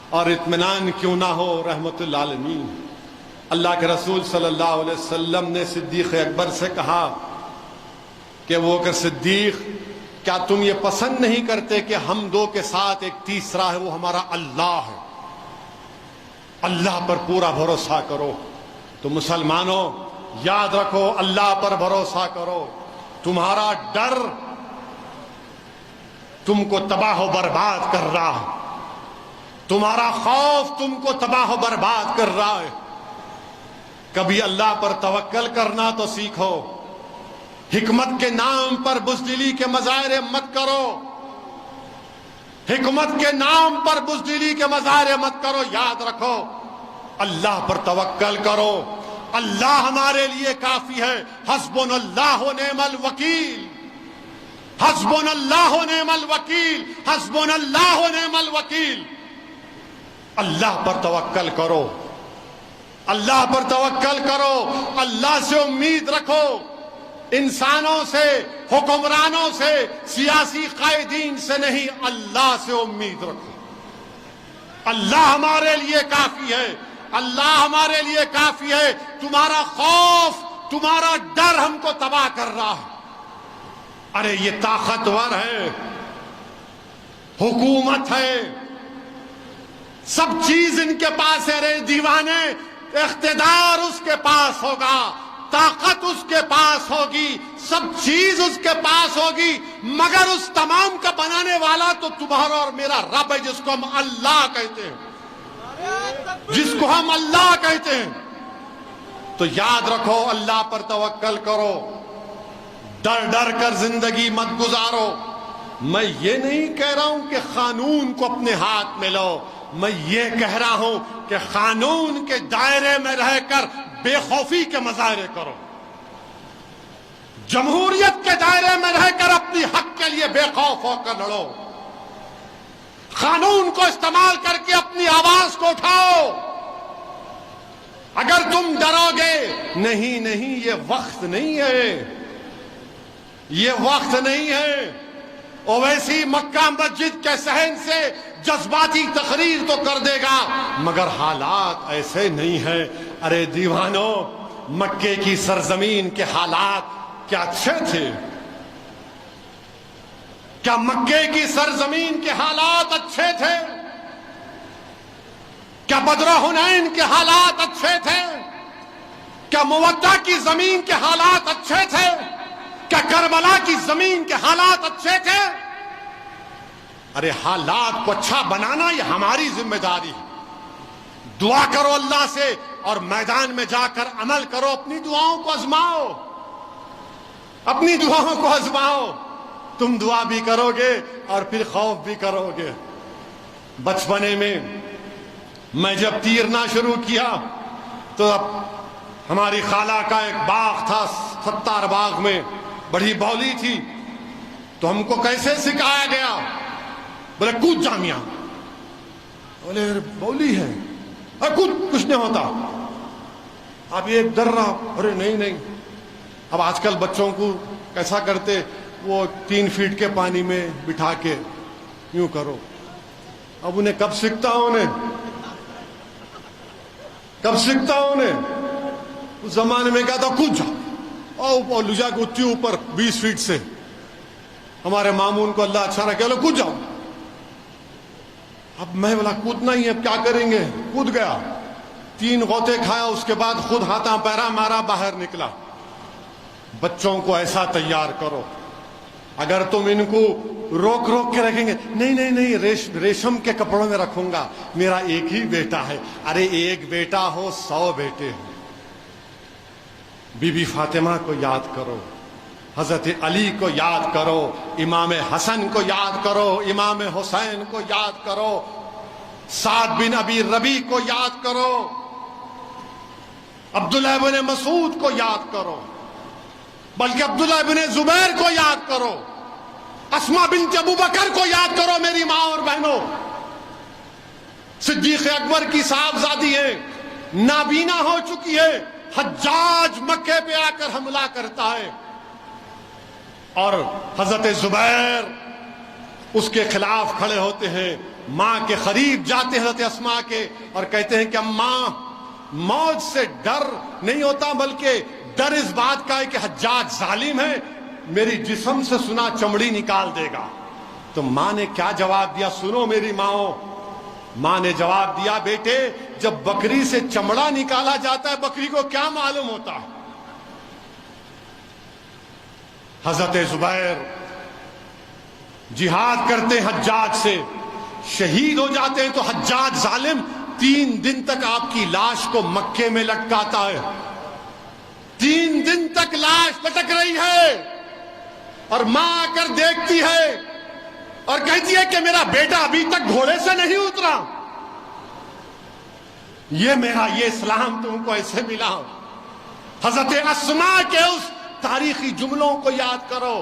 اور اطمینان کیوں نہ ہو، رحمت للعالمین اللہ کے رسول صلی اللہ علیہ وسلم نے صدیق اکبر سے کہا کہ وہ کہ صدیق کیا تم یہ پسند نہیں کرتے کہ ہم دو کے ساتھ ایک تیسرا ہے، وہ ہمارا اللہ ہے، اللہ پر پورا بھروسہ کرو۔ تو مسلمانوں یاد رکھو، اللہ پر بھروسہ کرو، تمہارا ڈر تم کو تباہ و برباد کر رہا ہے، تمہارا خوف تم کو تباہ و برباد کر رہا ہے۔ کبھی اللہ پر توکل کرنا تو سیکھو، حکمت کے نام پر بزدلی کے مظاہرے مت کرو، حکمت کے نام پر بزدلی کے مظاہرے مت کرو۔ یاد رکھو اللہ پر توکل کرو، اللہ ہمارے لیے کافی ہے۔ حسبنا اللہ و نعم الوکیل، حسبنا اللہ و نعم الوکیل، حسبنا اللہ و نعم الوکیل۔ اللہ پر توکل کرو، اللہ پر توکل کرو، اللہ سے امید رکھو، انسانوں سے، حکمرانوں سے، سیاسی قائدین سے نہیں، اللہ سے امید رکھو۔ اللہ ہمارے لیے کافی ہے، اللہ ہمارے لیے کافی ہے۔ تمہارا خوف، تمہارا ڈر ہم کو تباہ کر رہا ہے۔ ارے یہ طاقتور ہے، حکومت ہے، سب چیز ان کے پاس ہے۔ رے دیوانے، اقتدار اس کے پاس ہوگا، طاقت اس کے پاس ہوگی، سب چیز اس کے پاس ہوگی، مگر اس تمام کا بنانے والا تو تمہارا اور میرا رب ہے، جس کو ہم اللہ کہتے ہیں، جس کو ہم اللہ کہتے ہیں۔ تو یاد رکھو اللہ پر توکل کرو، ڈر ڈر کر زندگی مت گزارو۔ میں یہ نہیں کہہ رہا ہوں کہ قانون کو اپنے ہاتھ میں لو، میں یہ کہہ رہا ہوں کہ قانون کے دائرے میں رہ کر بے خوفی کے مظاہرے کرو، جمہوریت کے دائرے میں رہ کر اپنی حق کے لیے بے خوف ہو کر لڑو، قانون کو استعمال کر کے اپنی آواز کو اٹھاؤ۔ اگر تم ڈرو گے، نہیں یہ وقت نہیں ہے، یہ وقت نہیں ہے۔ اویسی مکہ مسجد کے صحن سے جذباتی تقریر تو کر دے گا، مگر حالات ایسے نہیں ہیں۔ ارے دیوانوں، مکے کی سرزمین کے حالات کیا اچھے تھے، کیا مکے کی سرزمین کے حالات اچھے تھے؟ کیا بدر حنین کے حالات اچھے تھے؟ کیا مودہ کی زمین کے حالات اچھے تھے؟ کیا کربلا کی زمین کے حالات اچھے تھے؟ ارے حالات کو اچھا بنانا یہ ہماری ذمہ داری ہے. دعا کرو اللہ سے اور میدان میں جا کر عمل کرو. اپنی دعاؤں کو آزماؤ, اپنی دعاؤں کو آزماؤ. تم دعا بھی کرو گے اور پھر خوف بھی کرو گے. بچپنے میں میں جب تیرنا شروع کیا تو اب ہماری خالہ کا ایک باغ تھا ستار باغ میں, بڑی بولی تھی. تو ہم کو کیسے سکھایا گیا؟ بولے کود جا میاں. بولے بولی ہے کود, کچھ نہیں ہوتا. اب ایک ڈر رہا, ارے نہیں. اب آج کل بچوں کو کیسا کرتے, وہ 3 فیٹ کے پانی میں بٹھا کے یوں کرو. اب انہیں کب سیکھتا انہیں اس زمانے میں کہا تھا کود جا, اور لجا کے اتنی اوپر 20 فیٹ سے. ہمارے مامون کو اللہ اچھا رکھے, لو کود جاؤ. اب میں بولا کودنا ہی ہے, اب کیا کریں گے. کود گیا, 3 غوطے کھایا, اس کے بعد خود ہاتھاں پیرا مارا, باہر نکلا. بچوں کو ایسا تیار کرو. اگر تم ان کو روک کے رکھیں گے, نہیں ریشم کے کپڑوں میں رکھوں گا, میرا ایک ہی بیٹا ہے. ارے ایک بیٹا ہو 100 بیٹے ہو. بی بی فاطمہ کو یاد کرو, حضرت علی کو یاد کرو, امام حسن کو یاد کرو, امام حسین کو یاد کرو, سعد بن ابی ربیع کو یاد کرو, عبداللہ بن مسعود کو یاد کرو, بلکہ عبداللہ بن زبیر کو یاد کرو, اسماء بنت ابو بکر کو یاد کرو. میری ماں اور بہنوں, صدیق اکبر کی صاحبزادی ہے, نابینا ہو چکی ہے. حجاج مکے پہ آ کر حملہ کرتا ہے اور حضرت زبیر اس کے خلاف کھڑے ہوتے ہیں. ماں کے قریب جاتے ہیں حضرت اسماء کے اور کہتے ہیں کہ اماں, موت سے ڈر نہیں ہوتا, بلکہ ڈر اس بات کا ہے کہ حجاج ظالم ہے, میری جسم سے سنا چمڑی نکال دے گا. تو ماں نے کیا جواب دیا؟ سنو میری ماں. ماں نے جواب دیا, بیٹے جب بکری سے چمڑا نکالا جاتا ہے بکری کو کیا معلوم ہوتا ہے. حضرت زبیر جہاد کرتے ہیں حجاج سے, شہید ہو جاتے ہیں. تو حجاج ظالم 3 دن تک آپ کی لاش کو مکے میں لٹکاتا ہے. 3 دن تک لاش لٹک رہی ہے اور ماں آ کر دیکھتی ہے اور کہتی ہے کہ میرا بیٹا ابھی تک گھوڑے سے نہیں اترا. یہ اسلام تم کو ایسے ملا. حضرت اسماء کے اس تاریخی جملوں کو یاد کرو.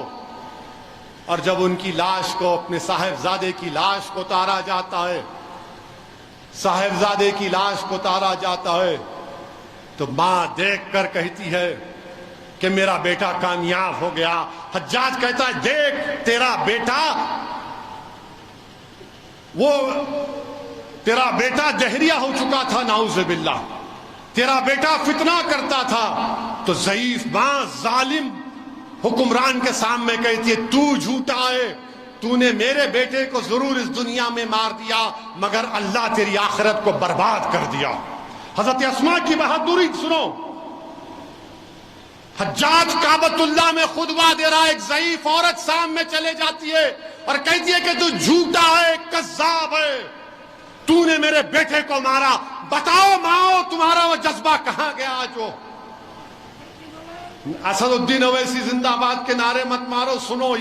اور جب ان کی لاش کو, اپنے صاحبزادے کی لاش کو اتارا جاتا ہے, تو ماں دیکھ کر کہتی ہے کہ میرا بیٹا کامیاب ہو گیا. حجاج کہتا ہے دیکھ تیرا بیٹا دہریہ ہو چکا تھا, نعوذ باللہ, تیرا بیٹا فتنہ کرتا تھا. تو ضعیف ماں ظالم حکمران کے سامنے کہتی ہے تو جھوٹا ہے, تو نے میرے بیٹے کو ضرور اس دنیا میں مار دیا مگر اللہ تیری آخرت کو برباد کر دیا. حضرت اسماء کی بہادری سنو. حجاج کعبۃ اللہ میں خطبہ دے رہا ہے, ایک ضعیف عورت سامنے چلے جاتی ہے اور کہتی ہے کہ تو جھوٹا ہے, کذاب ہے, تو نے میرے بیٹے کو مارا. بتاؤ ماں تمہارا وہ جذبہ کہاں گیا آج؟ وہ اسد الدین اویسی زندہ باد کے نعرے مت مارو. سنو,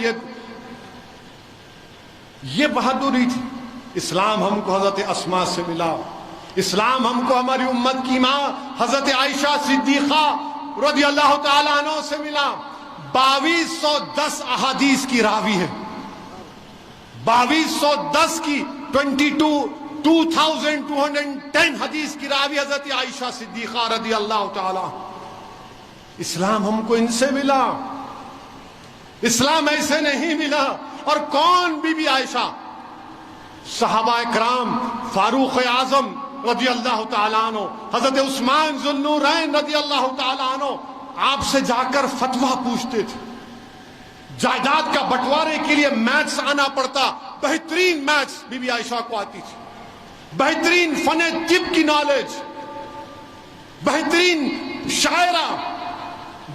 یہ بہادری تھی. اسلام ہم کو حضرت اسماء سے ملا. اسلام ہم کو ہماری امت کی ماں حضرت عائشہ صدیقہ رضی اللہ تعالیٰ عنہ سے ملا. 2210 احادیث کی راوی ہے. 2210 کی 2210 حدیث کی راوی حضرت عائشہ صدیقہ رضی اللہ تعالیٰ. اسلام ہم کو ان سے ملا. اسلام ایسے نہیں ملا. اور کون بی بی عائشہ, صحابہ اکرام, فاروق اعظم رضی اللہ تعالیٰ عنہ, حضرت عثمان ذو النورین رضی اللہ تعالیٰ عنہ آپ سے جا کر فتویٰ پوچھتے تھے. جائیداد کا بٹوارے کے لیے میچز آنا پڑتا، بہترین میچز بی بی عائشہ کو آتی تھی، بہترین فن طب کی نالج، بہترین شاعرہ،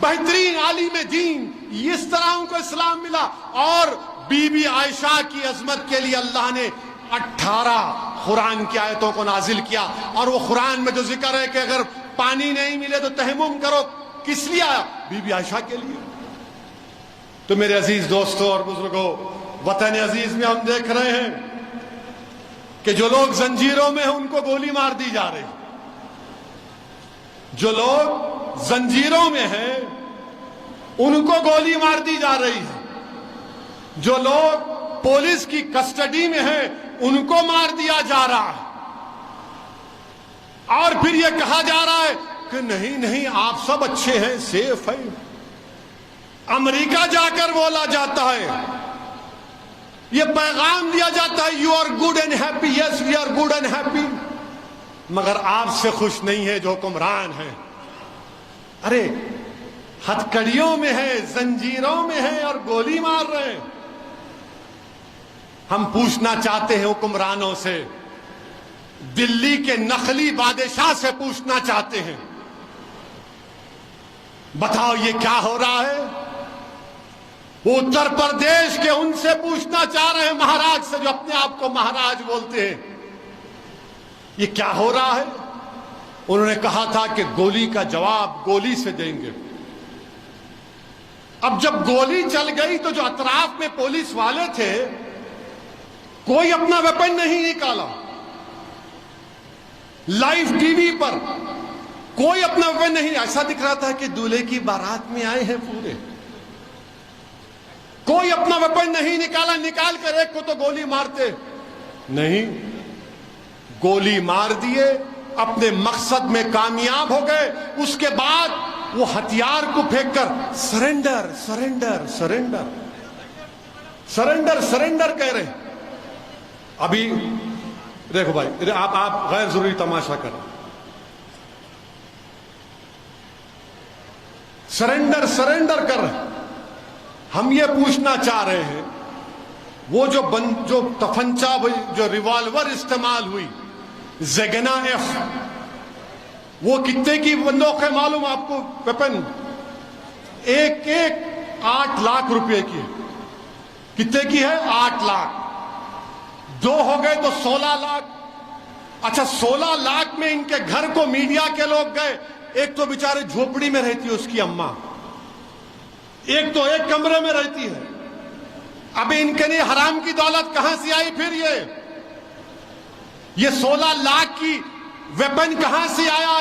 بہترین عالم دین، اس طرح ان کو اسلام ملا. اور بی بی عائشہ کی عظمت کے لیے اللہ نے 18 قرآن کی آیتوں کو نازل کیا. اور وہ قرآن میں جو ذکر ہے کہ اگر پانی نہیں ملے تو تیمم کرو، کس لیے آیا؟ بی بی عائشہ کے لیے. تو میرے عزیز دوستوں اور بزرگوں، وطن عزیز میں ہم دیکھ رہے ہیں کہ جو لوگ زنجیروں میں ہیں ان کو گولی مار دی جا رہی، جو لوگ زنجیروں میں ہیں ان کو گولی مار دی جا رہی ہے، جو لوگ پولیس کی کسٹڈی میں ہیں ان کو مار دیا جا رہا ہے. اور پھر یہ کہا جا رہا ہے کہ نہیں نہیں آپ سب اچھے ہیں، سیف ہیں. امریکہ جا کر بولا جاتا ہے، یہ پیغام دیا جاتا ہے you are good and happy. Yes we are good and happy, مگر آپ سے خوش نہیں ہے جو حکمران ہیں. ارے ہتھکڑیوں میں ہے، زنجیروں میں ہے اور گولی مار رہے ہیں. ہم پوچھنا چاہتے ہیں حکمرانوں سے، دلی کے نخلی بادشاہ سے پوچھنا چاہتے ہیں، بتاؤ یہ کیا ہو رہا ہے؟ وہ اتر پردیش کے ان سے پوچھنا چاہ رہے ہیں، مہاراج سے، جو اپنے آپ کو مہاراج بولتے ہیں، یہ کیا ہو رہا ہے؟ انہوں نے کہا تھا کہ گولی کا جواب گولی سے دیں گے. اب جب گولی چل گئی تو جو اطراف میں پولیس والے تھے کوئی اپنا ویپن نہیں نکالا. لائیو ٹی وی پر کوئی اپنا ویپن نہیں، ایسا دکھ رہا تھا کہ دولہے کی بارات میں آئے ہیں پورے. کوئی اپنا ویپن نہیں نکالا، نکال کر ایک کو تو گولی مارتے نہیں، گولی مار دیے، اپنے مقصد میں کامیاب ہو گئے. اس کے بعد وہ ہتھیار کو پھینک کر surrender surrender surrender surrender surrender کہہ رہے. ابھی دیکھو بھائی، آپ غیر ضروری تماشا کریں. سرنڈر سرنڈر کر رہے. ہم یہ پوچھنا چاہ رہے ہیں، وہ جو تفنچا، جو ریوالور استعمال ہوئی زیگنا ایف، وہ کتنے کی بندوق ہے معلوم آپ کو؟ ویپن ایک 8 لاکھ روپے کی. کتنے کی ہے؟ 8 لاکھ. 2 ہو گئے تو 16 لاکھ. اچھا 16 لاکھ میں ان کے گھر کو میڈیا کے لوگ گئے. ایک تو بیچارے جھوپڑی میں رہتی ہے اس کی اماں، ایک تو ایک کمرے میں رہتی ہے. اب ان کے لیے حرام کی دولت کہاں سے آئی؟ پھر یہ 16 لاکھ کی ویپن کہاں سے آیا؟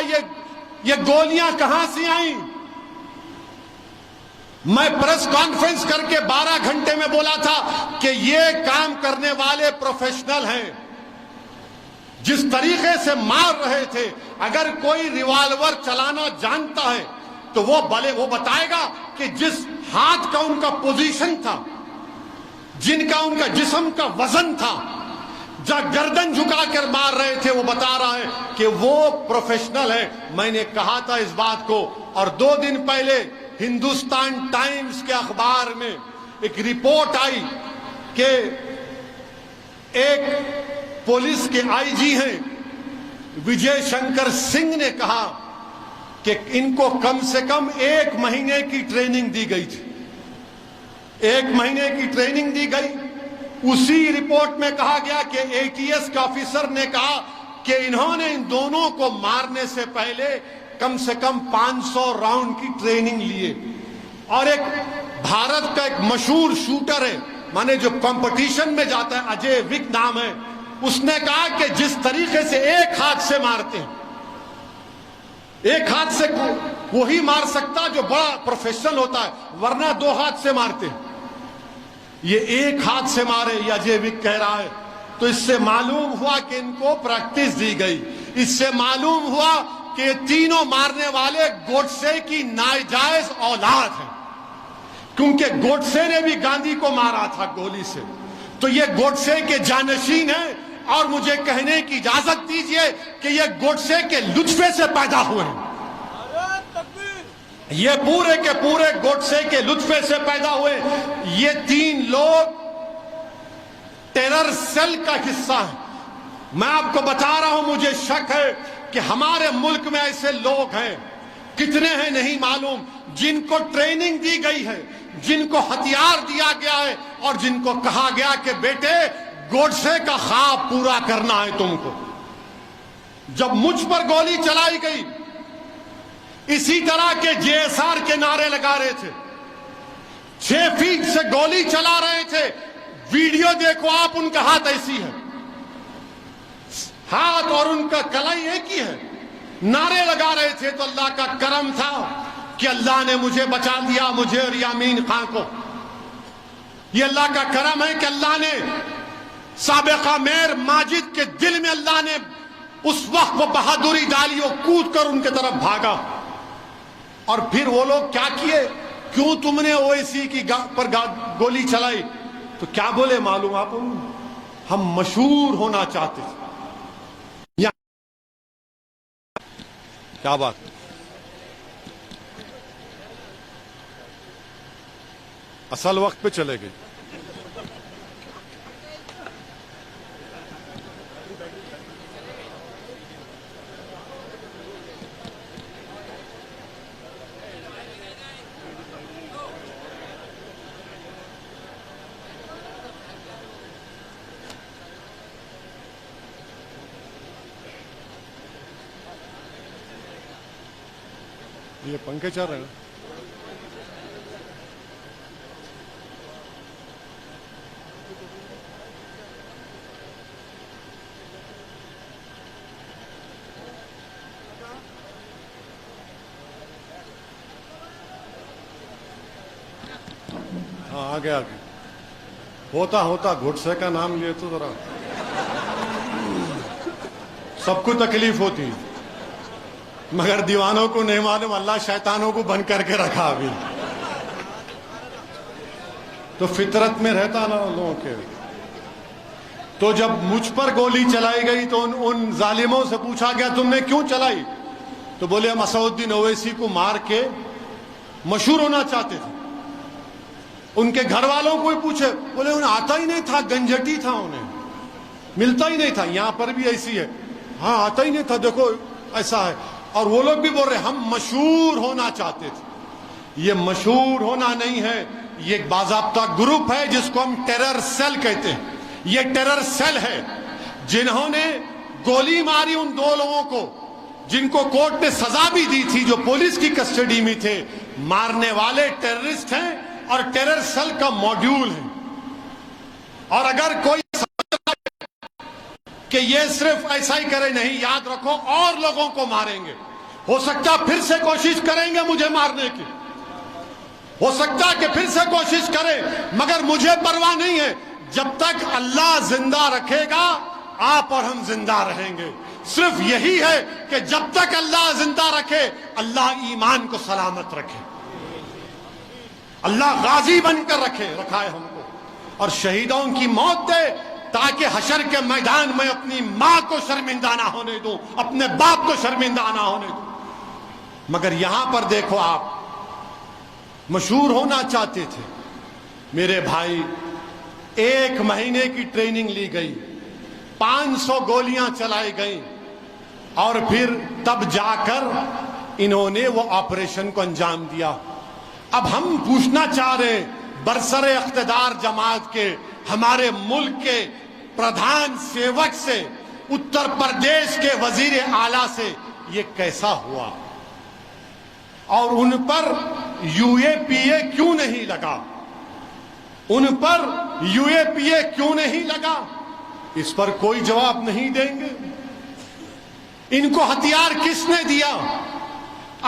یہ گولیاں کہاں سے آئیں؟ میں پریس کانفرنس کر کے 12 گھنٹے میں بولا تھا کہ یہ کام کرنے والے پروفیشنل ہیں. جس طریقے سے مار رہے تھے، اگر کوئی ریوالور چلانا جانتا ہے تو وہ بتائے گا کہ جس ہاتھ کا ان کا پوزیشن تھا، جن کا ان کا جسم کا وزن تھا، جب گردن جھکا کر مار رہے تھے، وہ بتا رہا ہے کہ وہ پروفیشنل ہے. میں نے کہا تھا اس بات کو، اور 2 دن پہلے ہندوستان ٹائمز کے اخبار میں ایک رپورٹ آئی کہ ایک پولیس کے آئی جی ہیں وجے شنکر سنگھ نے کہا کہ ان کو کم سے کم 1 مہینے کی ٹریننگ دی گئی تھی. 1 مہینے کی ٹریننگ دی گئی. اسی رپورٹ میں کہا گیا کہ ATS کا آفیسر نے کہا کہ انہوں نے ان دونوں کو مارنے سے پہلے کم سے کم 500 راؤنڈ کی ٹریننگ لیے. اور ایک بھارت کا ایک مشہور شوٹر ہے، مانے جو کمپٹیشن میں جاتا ہے، اجے وک نام ہے، اس نے کہا کہ جس طریقے سے ایک ہاتھ سے مارتے ہیں، ایک ہاتھ سے وہی مار سکتا جو بڑا پروفیشنل ہوتا ہے، ورنہ 2 ہاتھ سے مارتے ہیں. یہ ایک ہاتھ سے مارے، یہ اجے وک کہہ رہا ہے. تو اس سے معلوم ہوا کہ ان کو پریکٹس دی گئی. اس سے معلوم ہوا کہ یہ تینوں مارنے والے گوڈسے کی ناجائز اولاد ہیں، کیونکہ گوڈسے نے بھی گاندھی کو مارا تھا گولی سے. تو یہ گوڈسے کے جانشین ہیں. اور مجھے کہنے کی اجازت دیجئے کہ یہ گوڈسے کے لطفے سے پیدا ہوئے ہیں. یہ پورے کے پورے گوڈسے کے لطفے سے پیدا ہوئے. یہ 3 لوگ ٹیرر سیل کا حصہ ہیں. میں آپ کو بتا رہا ہوں, مجھے شک ہے کہ ہمارے ملک میں ایسے لوگ ہیں, کتنے ہیں نہیں معلوم, جن کو ٹریننگ دی گئی ہے, جن کو ہتھیار دیا گیا ہے, اور جن کو کہا گیا کہ بیٹے گوڈسے کا خواب پورا کرنا ہے تم کو. جب مجھ پر گولی چلائی گئی, اسی طرح کے JSR کے نعرے لگا رہے تھے, 6 فیٹ سے گولی چلا رہے تھے. ویڈیو دیکھو آپ, ان کا ہاتھ ایسی ہے, ہاتھ اور ان کا کلائی ایک ہی ہے. نعرے لگا رہے تھے. تو اللہ کا کرم تھا کہ اللہ نے مجھے بچا لیا, مجھے اور یامین خان کو. یہ اللہ کا کرم ہے کہ اللہ نے سابقہ میر ماجد کے دل میں اللہ نے اس وقت وہ بہادری ڈالی, وہ کود کر ان کے طرف بھاگا. اور پھر وہ لوگ کیا کیے, کیوں تم نے اویسی کی پر گولی چلائی؟ تو کیا بولے معلوم آپ, ہم مشہور ہونا چاہتے تھے. کیا بات, اصل وقت پہ چلے گئے. یہ پنکھے چل رہے ہیں. ہاں آگے آگے ہوتا گھٹسے کا نام لیے تو ذرا سب کو تکلیف ہوتی ہے, مگر دیوانوں کو نہیں معلوم اللہ شیطانوں کو بند کر کے رکھا ابھی. تو فطرت میں رہتا نا لوگوں کے. تو جب مجھ پر گولی چلائی گئی تو ان ظالموں سے پوچھا گیا تم نے کیوں چلائی؟ تو بولے ہم اسد الدین اویسی کو مار کے مشہور ہونا چاہتے تھے. ان کے گھر والوں کو ہی پوچھے, بولے انہیں آتا ہی نہیں تھا, گنجٹی تھا, انہیں ملتا ہی نہیں تھا. یہاں پر بھی ایسی ہے, ہاں آتا ہی نہیں تھا, دیکھو ایسا ہے. اور وہ لوگ بھی بول رہے ہم مشہور ہونا چاہتے تھے. یہ مشہور ہونا نہیں ہے, یہ ایک باضابطہ گروپ ہے جس کو ہم ٹیرر سیل کہتے ہیں. یہ ٹیرر سیل ہے جنہوں نے گولی ماری ان 2 لوگوں کو, جن کو کورٹ نے سزا بھی دی تھی, جو پولیس کی کسٹڈی میں تھے. مارنے والے ٹیررسٹ ہیں اور ٹیرر سیل کا موڈیول ہے. اور اگر کوئی کہ یہ صرف ایسا ہی کرے, نہیں, یاد رکھو اور لوگوں کو ماریں گے. ہو سکتا پھر سے کوشش کریں گے مجھے مارنے کی, ہو سکتا کہ پھر سے کوشش کرے, مگر مجھے پرواہ نہیں ہے. جب تک اللہ زندہ رکھے گا آپ اور ہم زندہ رہیں گے. صرف یہی ہے کہ جب تک اللہ زندہ رکھے, اللہ ایمان کو سلامت رکھے, اللہ غازی بن کر رکھائے ہم کو, اور شہیدوں کی موت دے تاکہ حشر کے میدان میں اپنی ماں کو شرمندہ نہ ہونے دوں, اپنے باپ کو شرمندہ نہ ہونے دوں. مگر یہاں پر دیکھو, آپ مشہور ہونا چاہتے تھے. میرے بھائی, 1 مہینے کی ٹریننگ لی گئی, 500 گولیاں چلائی گئیں, اور پھر تب جا کر انہوں نے وہ آپریشن کو انجام دیا. اب ہم پوچھنا چاہ رہے ہیں برسر اقتدار جماعت کے, ہمارے ملک کے پردھان سیوک سے, اتر پردیش کے وزیر اعلیٰ سے, یہ کیسا ہوا؟ اور ان پر UAPA کیوں نہیں لگا؟ ان پر UAPA کیوں نہیں لگا؟ اس پر کوئی جواب نہیں دیں گے. ان کو ہتھیار کس نے دیا؟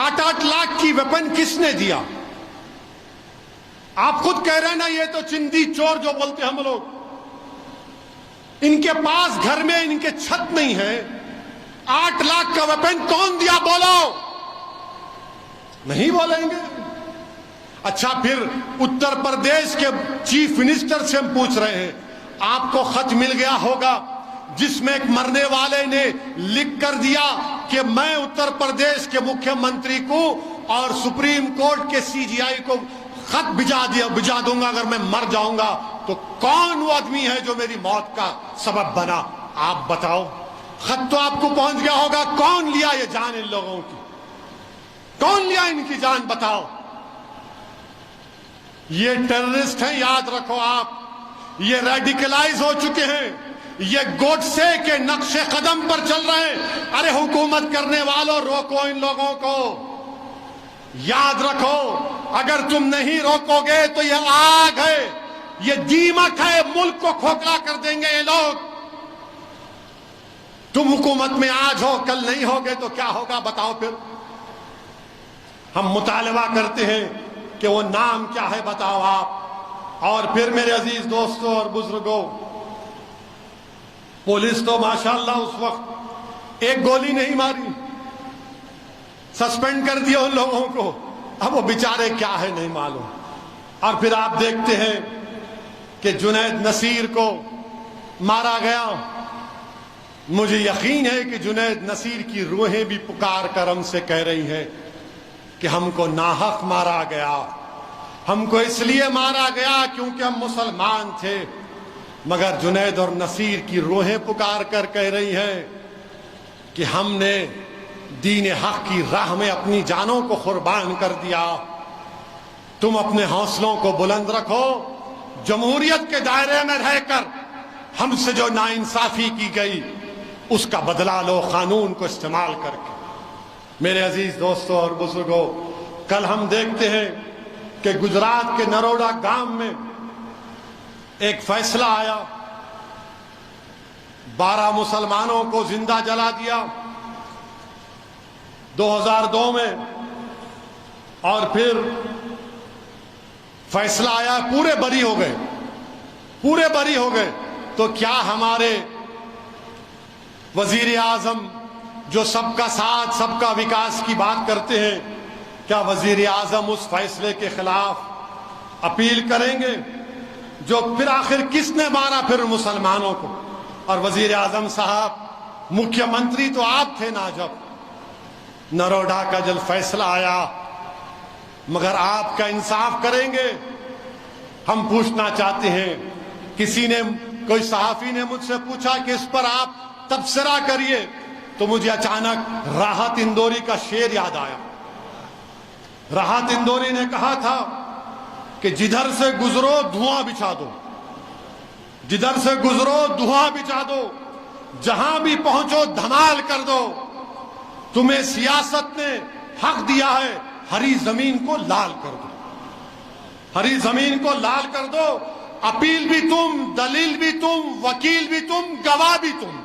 8-8 لاکھ کی ویپن کس نے دیا؟ آپ خود کہہ رہے ہیں نا, یہ تو چندی چور جو بولتے ہم لوگ. ان کے پاس گھر میں ان کے چھت نہیں ہے, 8 لاکھ کا ویپن کون دیا بولو؟ نہیں بولیں گے. اچھا, پھر اتر پردیش کے چیف منسٹر سے ہم پوچھ رہے ہیں, آپ کو خط مل گیا ہوگا جس میں ایک مرنے والے نے لکھ کر دیا کہ میں اتر پردیش کے مکھیہ منتری کو اور سپریم کورٹ کے CGI کو خط بھجا دوں گا اگر میں مر جاؤں گا، تو کون وہ آدمی ہے جو میری موت کا سبب بنا؟ آپ بتاؤ۔ خط تو آپ کو پہنچ گیا ہوگا، کون لیا یہ جان ان لوگوں کی؟ کون لیا ان کی جان؟ بتاؤ۔ یہ ٹیررسٹ ہیں، یاد رکھو آپ، یہ ریڈیکلائز ہو چکے ہیں، یہ گوڈسے کے نقش قدم پر چل رہے ہیں۔ ارے حکومت کرنے والوں، روکو ان لوگوں کو۔ یاد رکھو، اگر تم نہیں روکو گے تو یہ آگ ہے، یہ دیمک ہے، ملک کو کھوکھلا کر دیں گے یہ لوگ۔ تم حکومت میں آج ہو، کل نہیں ہوگے تو کیا ہوگا بتاؤ پھر؟ ہم مطالبہ کرتے ہیں کہ وہ نام کیا ہے بتاؤ آپ۔ اور پھر میرے عزیز دوستوں اور بزرگوں، پولیس تو ماشاءاللہ اس وقت ایک گولی نہیں ماری، سسپینڈ کر دیا ان لوگوں کو۔ اب وہ بیچارے کیا ہے نہیں معلوم۔ اور پھر آپ دیکھتے ہیں کہ جنید نصیر کو مارا گیا۔ مجھے یقین ہے کہ جنید نصیر کی روحیں بھی پکار کر ہم سے کہہ رہی ہیں کہ ہم کو ناحق مارا گیا، ہم کو اس لیے مارا گیا کیونکہ ہم مسلمان تھے۔ مگر جنید اور نصیر کی روحیں پکار کر کہہ رہی ہیں کہ ہم نے دین حق کی راہ میں اپنی جانوں کو قربان کر دیا۔ تم اپنے حوصلوں کو بلند رکھو، جمہوریت کے دائرے میں رہ کر ہم سے جو ناانصافی کی گئی اس کا بدلہ لو، قانون کو استعمال کر کے۔ میرے عزیز دوستوں اور بزرگوں، کل ہم دیکھتے ہیں کہ گجرات کے نروڈا گام میں ایک فیصلہ آیا، 12 مسلمانوں کو زندہ جلا دیا 2002 میں، اور پھر فیصلہ آیا پورے بری ہو گئے، پورے بری ہو گئے۔ تو کیا ہمارے وزیر اعظم جو سب کا ساتھ سب کا وکاس کی بات کرتے ہیں، کیا وزیر اعظم اس فیصلے کے خلاف اپیل کریں گے؟ جو پھر آخر کس نے مارا پھر مسلمانوں کو؟ اور وزیر اعظم صاحب، مکھیہ منتری تو آپ تھے نا جب نروڈا کا جب فیصلہ آیا، مگر آپ کا انصاف کریں گے؟ ہم پوچھنا چاہتے ہیں، کوئی صحافی نے مجھ سے پوچھا کہ اس پر آپ تبصرہ کریے، تو مجھے اچانک راحت اندوری کا شعر یاد آیا۔ راحت اندوری نے کہا تھا کہ جدھر سے گزرو دھواں بچھا دو، جدھر سے گزرو دھواں بچھا دو، جہاں بھی پہنچو دھمال کر دو، تمہیں سیاست نے حق دیا ہے، ہری زمین کو لال کر دو، ہری زمین کو لال کر دو۔ اپیل بھی تم، دلیل بھی تم، وکیل بھی تم، گواہ بھی تم،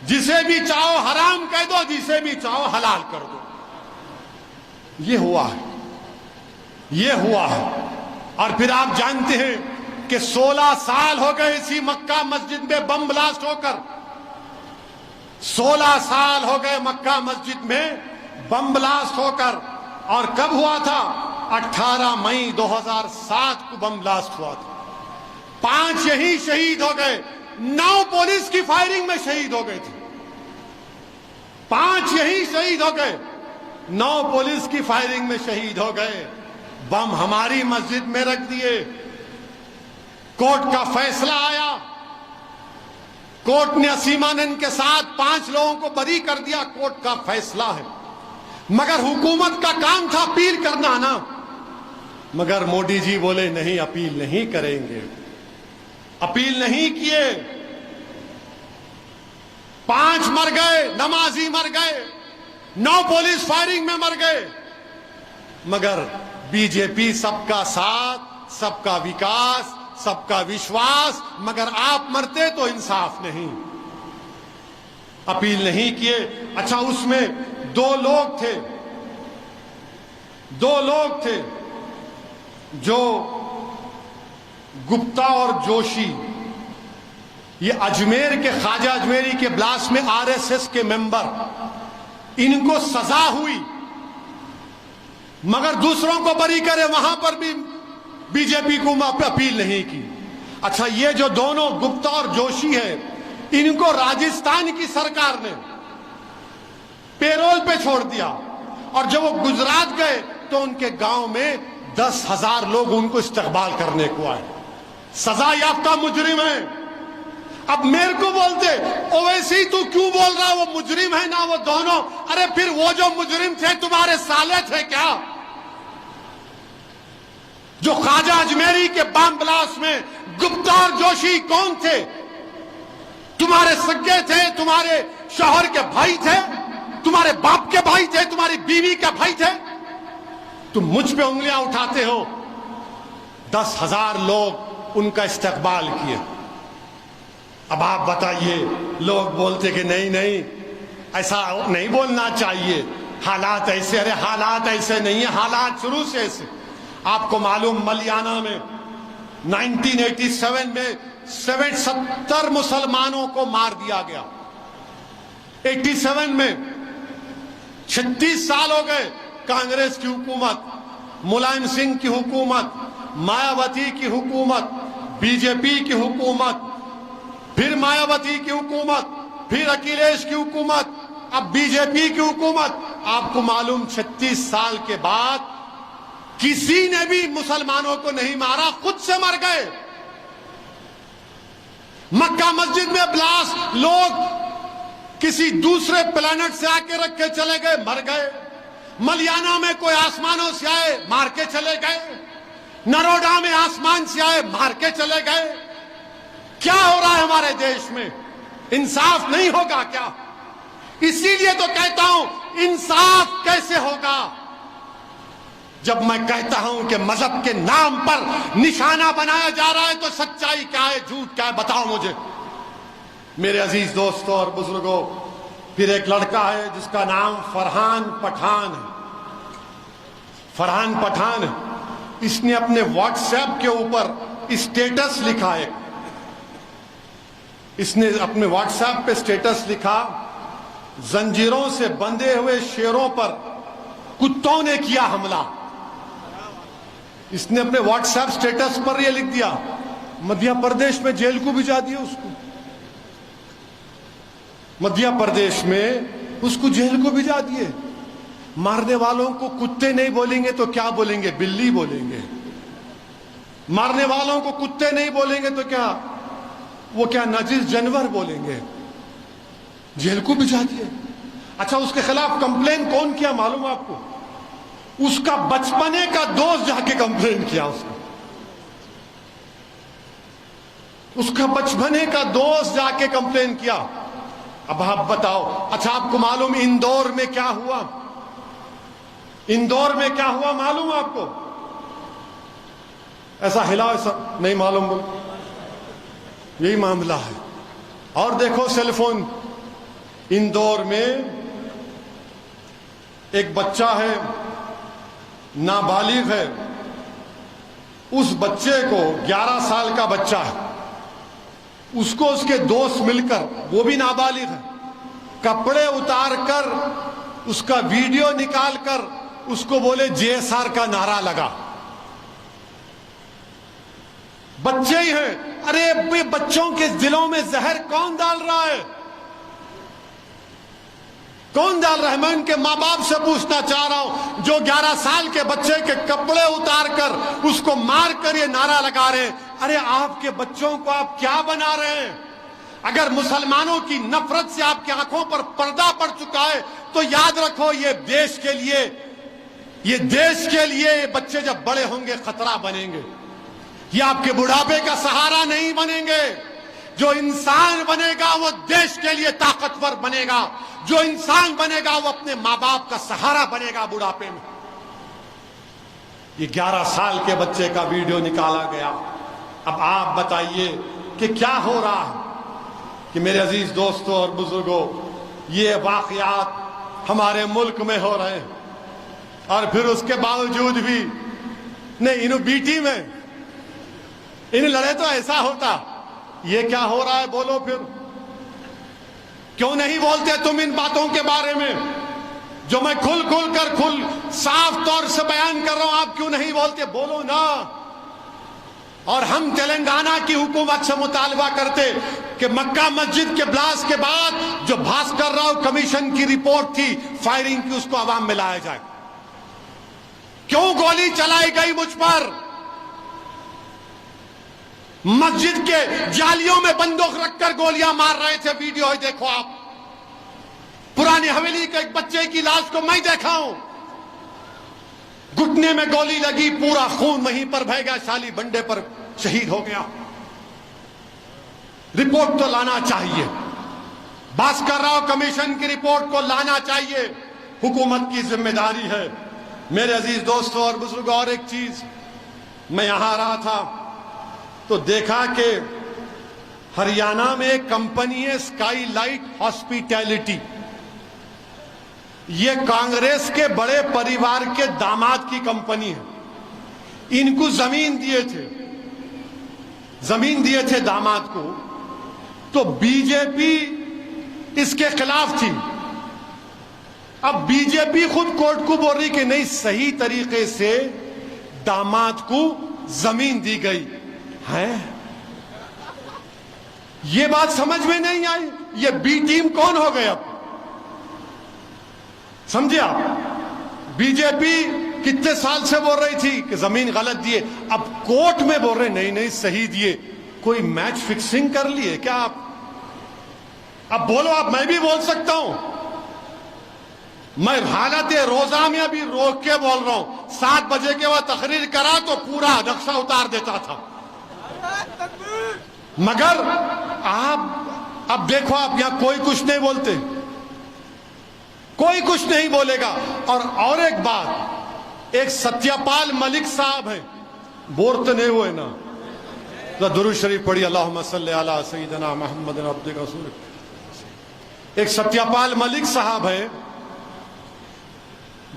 جسے بھی چاہو حرام کہہ دو، جسے بھی چاہو حلال کر دو۔ یہ ہوا ہے، یہ ہوا ہے۔ اور پھر آپ جانتے ہیں کہ 16 سال ہو گئے اسی مکہ مسجد میں بم بلاسٹ ہو کر، 16 سال ہو گئے مکہ مسجد میں بم بلاسٹ ہو کر۔ اور کب ہوا تھا؟ 18 مئی 2007 کو بم بلاسٹ ہوا تھا۔ 5 یہی شہید ہو گئے، 9 پولیس کی فائرنگ میں شہید ہو گئے تھے۔ 5 یہی شہید ہو گئے، 9 پولیس کی فائرنگ میں شہید ہو گئے۔ بم ہماری مسجد میں رکھ دیے۔ کورٹ کا فیصلہ آیا، کورٹ نے اسیمانند کے ساتھ 5 لوگوں کو بری کر دیا، کورٹ کا فیصلہ ہے۔ مگر حکومت کا کام تھا اپیل کرنا نا، مگر مودی جی بولے نہیں، اپیل نہیں کریں گے، اپیل نہیں کیے۔ 5 مر گئے، نمازی مر گئے، 9 پولیس فائرنگ میں مر گئے، مگر بی جے پی سب کا ساتھ، سب کا وکاس، سب کا وشواس، مگر آپ مرتے تو انصاف نہیں، اپیل نہیں کیے۔ اچھا، اس میں 2 لوگ تھے، 2 لوگ تھے جو گپتا اور جوشی، یہ اجمیر کے خواجہ اجمیری کے بلاس میں RSS کے ممبر، ان کو سزا ہوئی مگر دوسروں کو بری کرے، وہاں پر بھی بی جے پی کو اپیل نہیں کی۔ اچھا، یہ جو دونوں گپتا اور جوشی ہے، ان کو راجستھان کی سرکار نے پیرول پہ چھوڑ دیا، اور جب وہ گجرات گئے تو ان کے گاؤں میں 10,000 لوگ ان کو استقبال کرنے کو آئے. سزا یافتہ مجرم ہے. اب میرے کو بولتے اویسی تو کیوں بول رہا, وہ مجرم ہے نا وہ دونوں. ارے پھر وہ جو مجرم تھے تمہارے سالے تھے کیا؟ جو خواجہ اجمیری کے بام بلاس میں گپتار جوشی کون تھے؟ تمہارے سگے تھے, تمہارے شوہر کے بھائی تھے, تمہارے باپ کے بھائی تھے, تمہاری بیوی کے بھائی تھے. تم مجھ پہ انگلیاں اٹھاتے ہو. 10,000 لوگ ان کا استقبال کیے. اب آپ بتائیے, لوگ بولتے کہ نہیں ایسا نہیں بولنا چاہیے, حالات ایسے. ارے حالات ایسے نہیں ہیں, حالات شروع سے ایسے. آپ کو معلوم ملیانہ میں 1987 میں 70 مسلمانوں کو مار دیا گیا. 87 میں 36 سال ہو گئے کانگریس کی حکومت, ملائم سنگھ کی حکومت, مایاوتی کی حکومت, بی جے پی کی حکومت, پھر مایاوتی کی حکومت, پھر اکھلیش کی حکومت, اب بی جے پی کی حکومت. آپ کو معلوم 36 سال کے بعد کسی نے بھی مسلمانوں کو نہیں مارا, خود سے مر گئے. مکہ مسجد میں بلاسٹ, لوگ کسی دوسرے پلانٹ سے آ کے رکھ کے چلے گئے, مر گئے. ملیانہ میں کوئی آسمانوں سے آئے, مار کے چلے گئے. نروڈا میں آسمان سے آئے, مار کے چلے گئے. کیا ہو رہا ہے ہمارے دیش میں؟ انصاف نہیں ہوگا کیا؟ اسی لیے تو کہتا ہوں انصاف کیسے ہوگا جب میں کہتا ہوں کہ مذہب کے نام پر نشانہ بنایا جا رہا ہے تو سچائی کیا ہے, جھوٹ کیا ہے, بتاؤ مجھے. میرے عزیز دوستوں اور بزرگوں, پھر ایک لڑکا ہے جس کا نام فرحان پٹھان ہے. فرحان پٹھان اس نے اپنے واٹس ایپ کے اوپر اسٹیٹس لکھا ہے. اس نے اپنے واٹس ایپ پہ اسٹیٹس لکھا, زنجیروں سے بندھے ہوئے شیروں پر کتوں نے کیا حملہ. اس نے اپنے واٹس ایپ اسٹیٹس پر یہ لکھ دیا. مدھیہ پردیش میں جیل کو بھجا دیا اس کو. مدھیہ پردیش میں اس کو جیل کو بھجا دیے. مارنے والوں کو کتے نہیں بولیں گے تو کیا بولیں گے؟ بلی بولیں گے. مارنے والوں کو کتے نہیں بولیں گے تو کیا, وہ کیا نجس جانور بولیں گے. جیل کو بھجا دیے. اچھا, اس کے خلاف کمپلین کون کیا معلوم آپ کو؟ اس کا بچپنے کا دوست جا کے کمپلین کیا. اس کا بچپنے کا دوست جا کے کمپلین کیا. اب آپ بتاؤ. اچھا, آپ کو معلوم اندور میں کیا ہوا؟ اندور میں کیا ہوا معلوم آپ کو؟ ایسا ہلا, ایسا نہیں معلوم, بول. یہی معاملہ ہے. اور دیکھو سیل فون. اندور میں ایک بچہ ہے, نابالغ ہے. اس بچے کو 11 سال کا بچہ ہے, اس کو اس کے دوست مل کر, وہ بھی نابالغ ہے, کپڑے اتار کر اس کا ویڈیو نکال کر اس کو بولے JSR کا نعرہ لگا. بچے ہی ہیں. ارے بچوں کے دلوں میں زہر کون ڈال رہا ہے؟ کون ڈال رہا ہے؟ میں ان کے ماں باپ سے پوچھنا چاہ رہا ہوں, جو 11 سال کے بچے کے کپڑے اتار کر اس کو مار کر یہ نعرہ لگا رہے ہیں. ارے آپ کے بچوں کو آپ کیا بنا رہے ہیں؟ اگر مسلمانوں کی نفرت سے آپ کی آنکھوں پر پردہ پڑ چکا ہے تو یاد رکھو, یہ دیش کے لیے یہ بچے جب بڑے ہوں گے خطرہ بنیں گے. یہ آپ کے بڑھاپے کا سہارا نہیں بنیں گے. جو انسان بنے گا وہ دیش کے لیے طاقتور بنے گا. جو انسان بنے گا وہ اپنے ماں باپ کا سہارا بنے گا بڑھاپے میں. یہ 11 سال کے بچے کا ویڈیو نکالا گیا. اب آپ بتائیے کہ کیا ہو رہا ہے؟ کہ میرے عزیز دوستوں اور بزرگوں, یہ واقعات ہمارے ملک میں ہو رہے ہیں, اور پھر اس کے باوجود بھی نہیں, انہوں بیٹی میں انہیں لڑے تو ایسا ہوتا. یہ کیا ہو رہا ہے بولو پھر؟ کیوں نہیں بولتے تم ان باتوں کے بارے میں جو میں کھل کر صاف طور سے بیان کر رہا ہوں؟ آپ کیوں نہیں بولتے؟ بولو نا. اور ہم تلنگانہ کی حکومت سے مطالبہ کرتے کہ مکہ مسجد کے بلاسٹ کے بعد جو بھاسکر راؤ کمیشن کی رپورٹ تھی فائرنگ کی، اس کو عوام میں لایا جائے؟ کیوں گولی چلائی گئی مجھ پر؟ مسجد کے جالیوں میں بندوق رکھ کر گولیاں مار رہے تھے، ویڈیو ہے دیکھو آپ۔ پرانی حویلی کے ایک بچے کی لاش کو میں دیکھا ہوں، گھٹنے میں گولی لگی، پورا خون وہیں پر بہہ گیا، شالی بنڈے پر شہید ہو گیا۔ رپورٹ تو لانا چاہیے، بھاسکر راؤ کمیشن کی رپورٹ کو لانا چاہیے، حکومت کی ذمہ داری ہے۔ میرے عزیز دوستوں اور بزرگوں، اور ایک چیز، میں یہاں رہا تھا تو دیکھا کہ ہریانہ میں ایک کمپنی ہے اسکائی لائٹ ہاسپیٹیلٹی، یہ کانگریس کے بڑے پریوار کے داماد کی کمپنی ہے۔ ان کو زمین دیے تھے داماد کو، تو بی جے پی اس کے خلاف تھی۔ اب بی جے پی خود کورٹ کو بول رہی کہ نہیں، صحیح طریقے سے داماد کو زمین دی گئی ہے۔ یہ بات سمجھ میں نہیں آئی، یہ بی ٹیم کون ہو گئے؟ اب سمجھے آپ؟ بی جے پی کتنے سال سے بول رہی تھی کہ زمین غلط دیے، اب کورٹ میں بول رہے نہیں صحیح دیے۔ کوئی میچ فکسنگ کر لیے کیا آپ؟ اب بولو آپ، میں بھی بول سکتا ہوں۔ میں حالت روزہ میں ابھی روک کے بول رہا ہوں، 7 بجے کے بعد تقریر کرا تو پورا نقشہ اتار دیتا تھا، مگر آپ اب دیکھو، آپ یہاں کوئی کچھ نہیں بولتے، کوئی کچھ نہیں بولے گا۔ اور ایک بات، ایک ستیہ پال ملک صاحب ہیں، بور تو نہیں ہوئے نا؟ درود شریف پڑھی، اللہم صلی علی سیدنا محمد عبدک رسولک۔ ایک ستیہ پال ملک صاحب ہیں،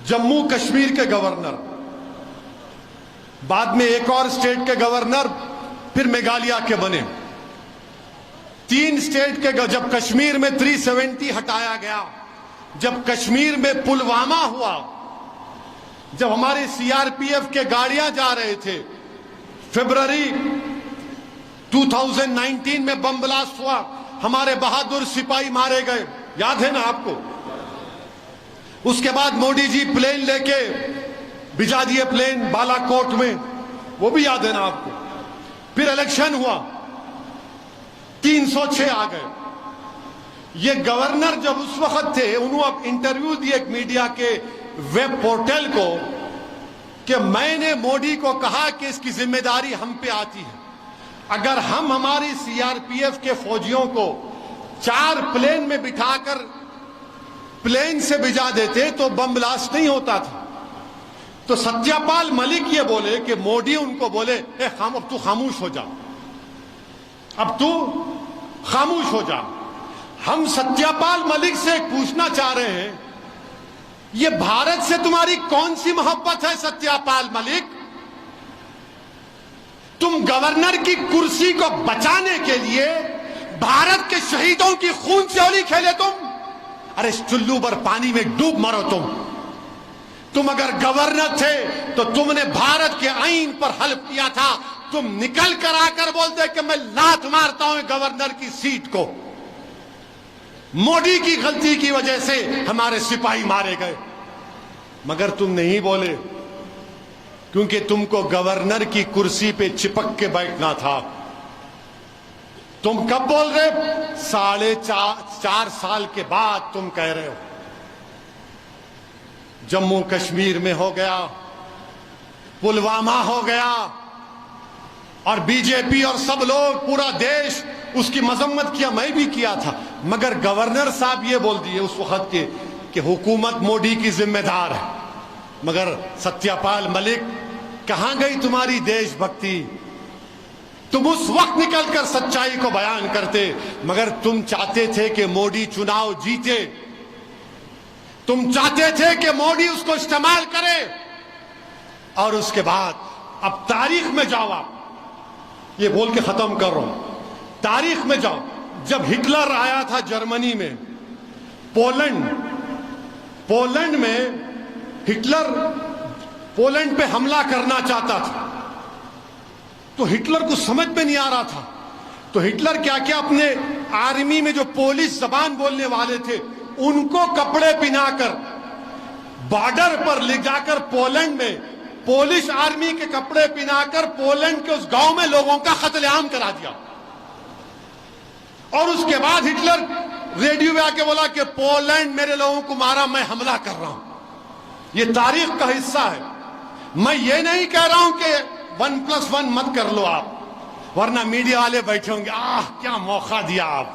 جموں کشمیر کے گورنر، بعد میں ایک اور اسٹیٹ کے گورنر، پھر میگھالیہ کے بنے۔ 3 اسٹیٹ کے، جب کشمیر میں 370 ہٹایا گیا، جب کشمیر میں پلوامہ ہوا، جب ہماری سی آر پی ایف کے گاڑیاں جا رہے تھے، فیبرری 2019 میں بم بلاسٹ ہوا، ہمارے بہادر سپاہی مارے گئے، یاد ہے نا آپ کو؟ اس کے بعد موڈی جی پلین لے کے بھجا دیے، پلین بالا کوٹ میں، وہ بھی یاد ہے نا آپ کو؟ پھر الیکشن ہوا، 306 آ گئے۔ یہ گورنر جب اس وقت تھے، انہوں اب انٹرویو دی ایک میڈیا کے ویب پورٹل کو کہ میں نے موڈی کو کہا کہ اس کی ذمہ داری ہم پہ آتی ہے، اگر ہم ہماری سی آر پی ایف کے فوجیوں کو 4 پلین میں بٹھا کر پلین سے بھجا دیتے تو بم بلاسٹ نہیں ہوتا تھا۔ تو ستیہ پال ملک یہ بولے کہ موڈی ان کو بولے، اب تو خاموش ہو جا، اب تو خاموش ہو جا۔ ہم ستیہ پال ملک سے پوچھنا چاہ رہے ہیں، یہ بھارت سے تمہاری کون سی محبت ہے ستیہ پال ملک؟ تم گورنر کی کرسی کو بچانے کے لیے بھارت کے شہیدوں کی خون سے ہولی کھیلے تم؟ ارے چلو بر پانی میں ڈوب مرو تم اگر گورنر تھے تو تم نے بھارت کے آئین پر حلف کیا تھا، تم نکل کر آ کر بولتے کہ میں لات مارتا ہوں گورنر کی سیٹ کو، موڈی کی غلطی کی وجہ سے ہمارے سپاہی مارے گئے، مگر تم نہیں بولے کیونکہ تم کو گورنر کی کرسی پہ چپک کے بیٹھنا تھا۔ تم کب بول رہے؟ 4.5 سال کے بعد تم کہہ رہے ہو۔ جموں کشمیر میں ہو گیا، پلوامہ ہو گیا، اور بی جے پی اور سب لوگ، پورا دیش اس کی مذمت کیا، میں بھی کیا تھا، مگر گورنر صاحب یہ بول دیے اس وقت کے کہ حکومت موڈی کی ذمہ دار ہے۔ مگر ستیہ پال ملک، کہاں گئی تمہاری دیش بھکتی؟ تم اس وقت نکل کر سچائی کو بیان کرتے، مگر تم چاہتے تھے کہ موڈی چناؤ جیتے، تم چاہتے تھے کہ موڈی اس کو استعمال کرے، اور اس کے بعد اب تاریخ میں جاؤ۔ آپ یہ بول کے ختم کر رہا ہوں، تاریخ میں جاؤ، جب ہٹلر آیا تھا جرمنی میں، پولینڈ میں ہٹلر پولینڈ پہ حملہ کرنا چاہتا تھا، تو ہٹلر کو سمجھ میں نہیں آ رہا تھا تو ہٹلر کیا کیا اپنے آرمی میں جو پولش زبان بولنے والے تھے ان کو کپڑے پہنا کر بارڈر پر لے جا کر پولینڈ میں پولش آرمی کے کپڑے پہنا کر پولینڈ کے اس گاؤں میں لوگوں کا قتل عام کرا دیا. اور اس کے بعد ہٹلر ریڈیو میں آ کے بولا کہ پولینڈ میرے لوگوں کو مارا, میں حملہ کر رہا ہوں. یہ تاریخ کا حصہ ہے. میں یہ نہیں کہہ رہا ہوں کہ 1+1 مت کر لو آپ, ورنہ میڈیا والے بیٹھے ہوں گے کیا موقع دیا آپ,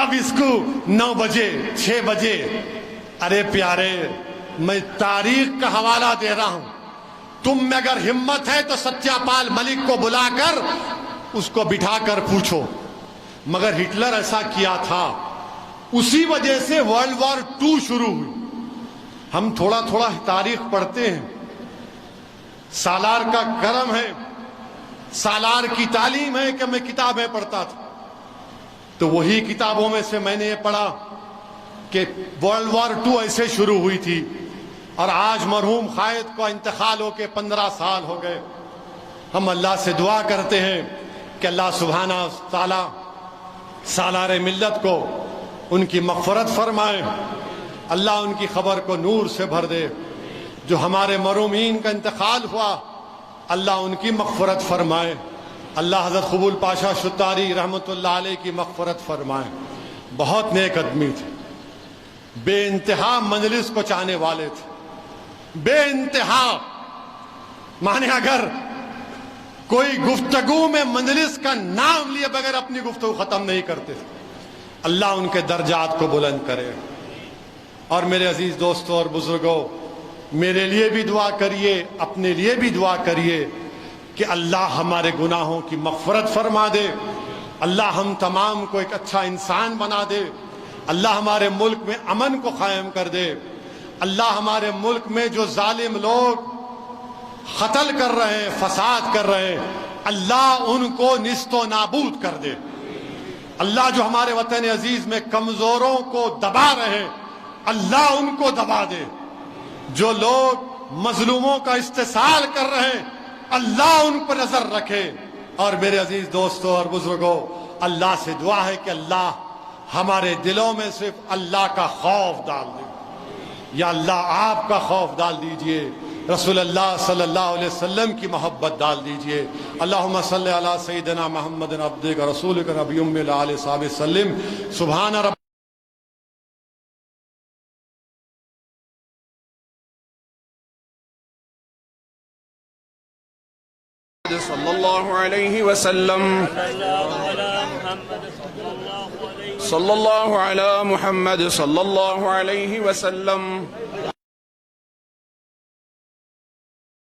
اب اس کو 9 بجے 6 بجے. ارے پیارے, میں تاریخ کا حوالہ دے رہا ہوں. تم میں اگر ہمت ہے تو ستیہ پال ملک کو بلا کر اس کو بٹھا کر پوچھو. مگر ہٹلر ایسا کیا تھا, اسی وجہ سے ورلڈ وار 2 شروع ہوئی. ہم تھوڑا تھوڑا تاریخ پڑھتے ہیں. سالار کا کرم ہے, سالار کی تعلیم ہے کہ میں کتابیں پڑھتا تھا, تو وہی کتابوں میں سے میں نے یہ پڑھا کہ ورلڈ وار 2 ایسے شروع ہوئی تھی. اور آج مرحوم قائد کو انتقال ہو کے 15 سال ہو گئے. ہم اللہ سے دعا کرتے ہیں کہ اللہ سبحانہ تعالی سالار ملت کو ان کی مغفرت فرمائے, اللہ ان کی خبر کو نور سے بھر دے. جو ہمارے مرحومین کا انتقال ہوا اللہ ان کی مغفرت فرمائے. اللہ حضرت قبول پاشا شتاری رحمت اللہ علیہ کی مغفرت فرمائے. بہت نیک آدمی تھے, بے انتہا مجلس کو چاہنے والے تھے, بے انتہا. مانے اگر کوئی گفتگو میں مجلس کا نام لیے بغیر اپنی گفتگو ختم نہیں کرتے تھے. اللہ ان کے درجات کو بلند کرے. اور میرے عزیز دوستوں اور بزرگوں, میرے لیے بھی دعا کریے, اپنے لیے بھی دعا کریے کہ اللہ ہمارے گناہوں کی مغفرت فرما دے, اللہ ہم تمام کو ایک اچھا انسان بنا دے, اللہ ہمارے ملک میں امن کو قائم کر دے, اللہ ہمارے ملک میں جو ظالم لوگ قتل کر رہے ہیں, فساد کر رہے ہیں, اللہ ان کو نیست و نابود کر دے. اللہ جو ہمارے وطن عزیز میں کمزوروں کو دبا رہے ہیں اللہ ان کو دبا دے. جو لوگ مظلوموں کا استحصال کر رہے ہیں اللہ ان پر نظر رکھے. اور میرے عزیز دوستوں اور بزرگوں, اللہ سے دعا ہے کہ اللہ ہمارے دلوں میں صرف اللہ کا خوف ڈال دے. یا اللہ آپ کا خوف ڈال دیجئے, رسول اللہ صلی اللہ علیہ وسلم کی محبت ڈال دیجئے. اللہم صلی علی سیدنا محمد عبدک رسولک نبی ام الآل صحابہ وسلم. سبحان رب صلی اللہ علیہ وسلم. صلی اللہ علی محمد صلی اللہ علیہ وسلم.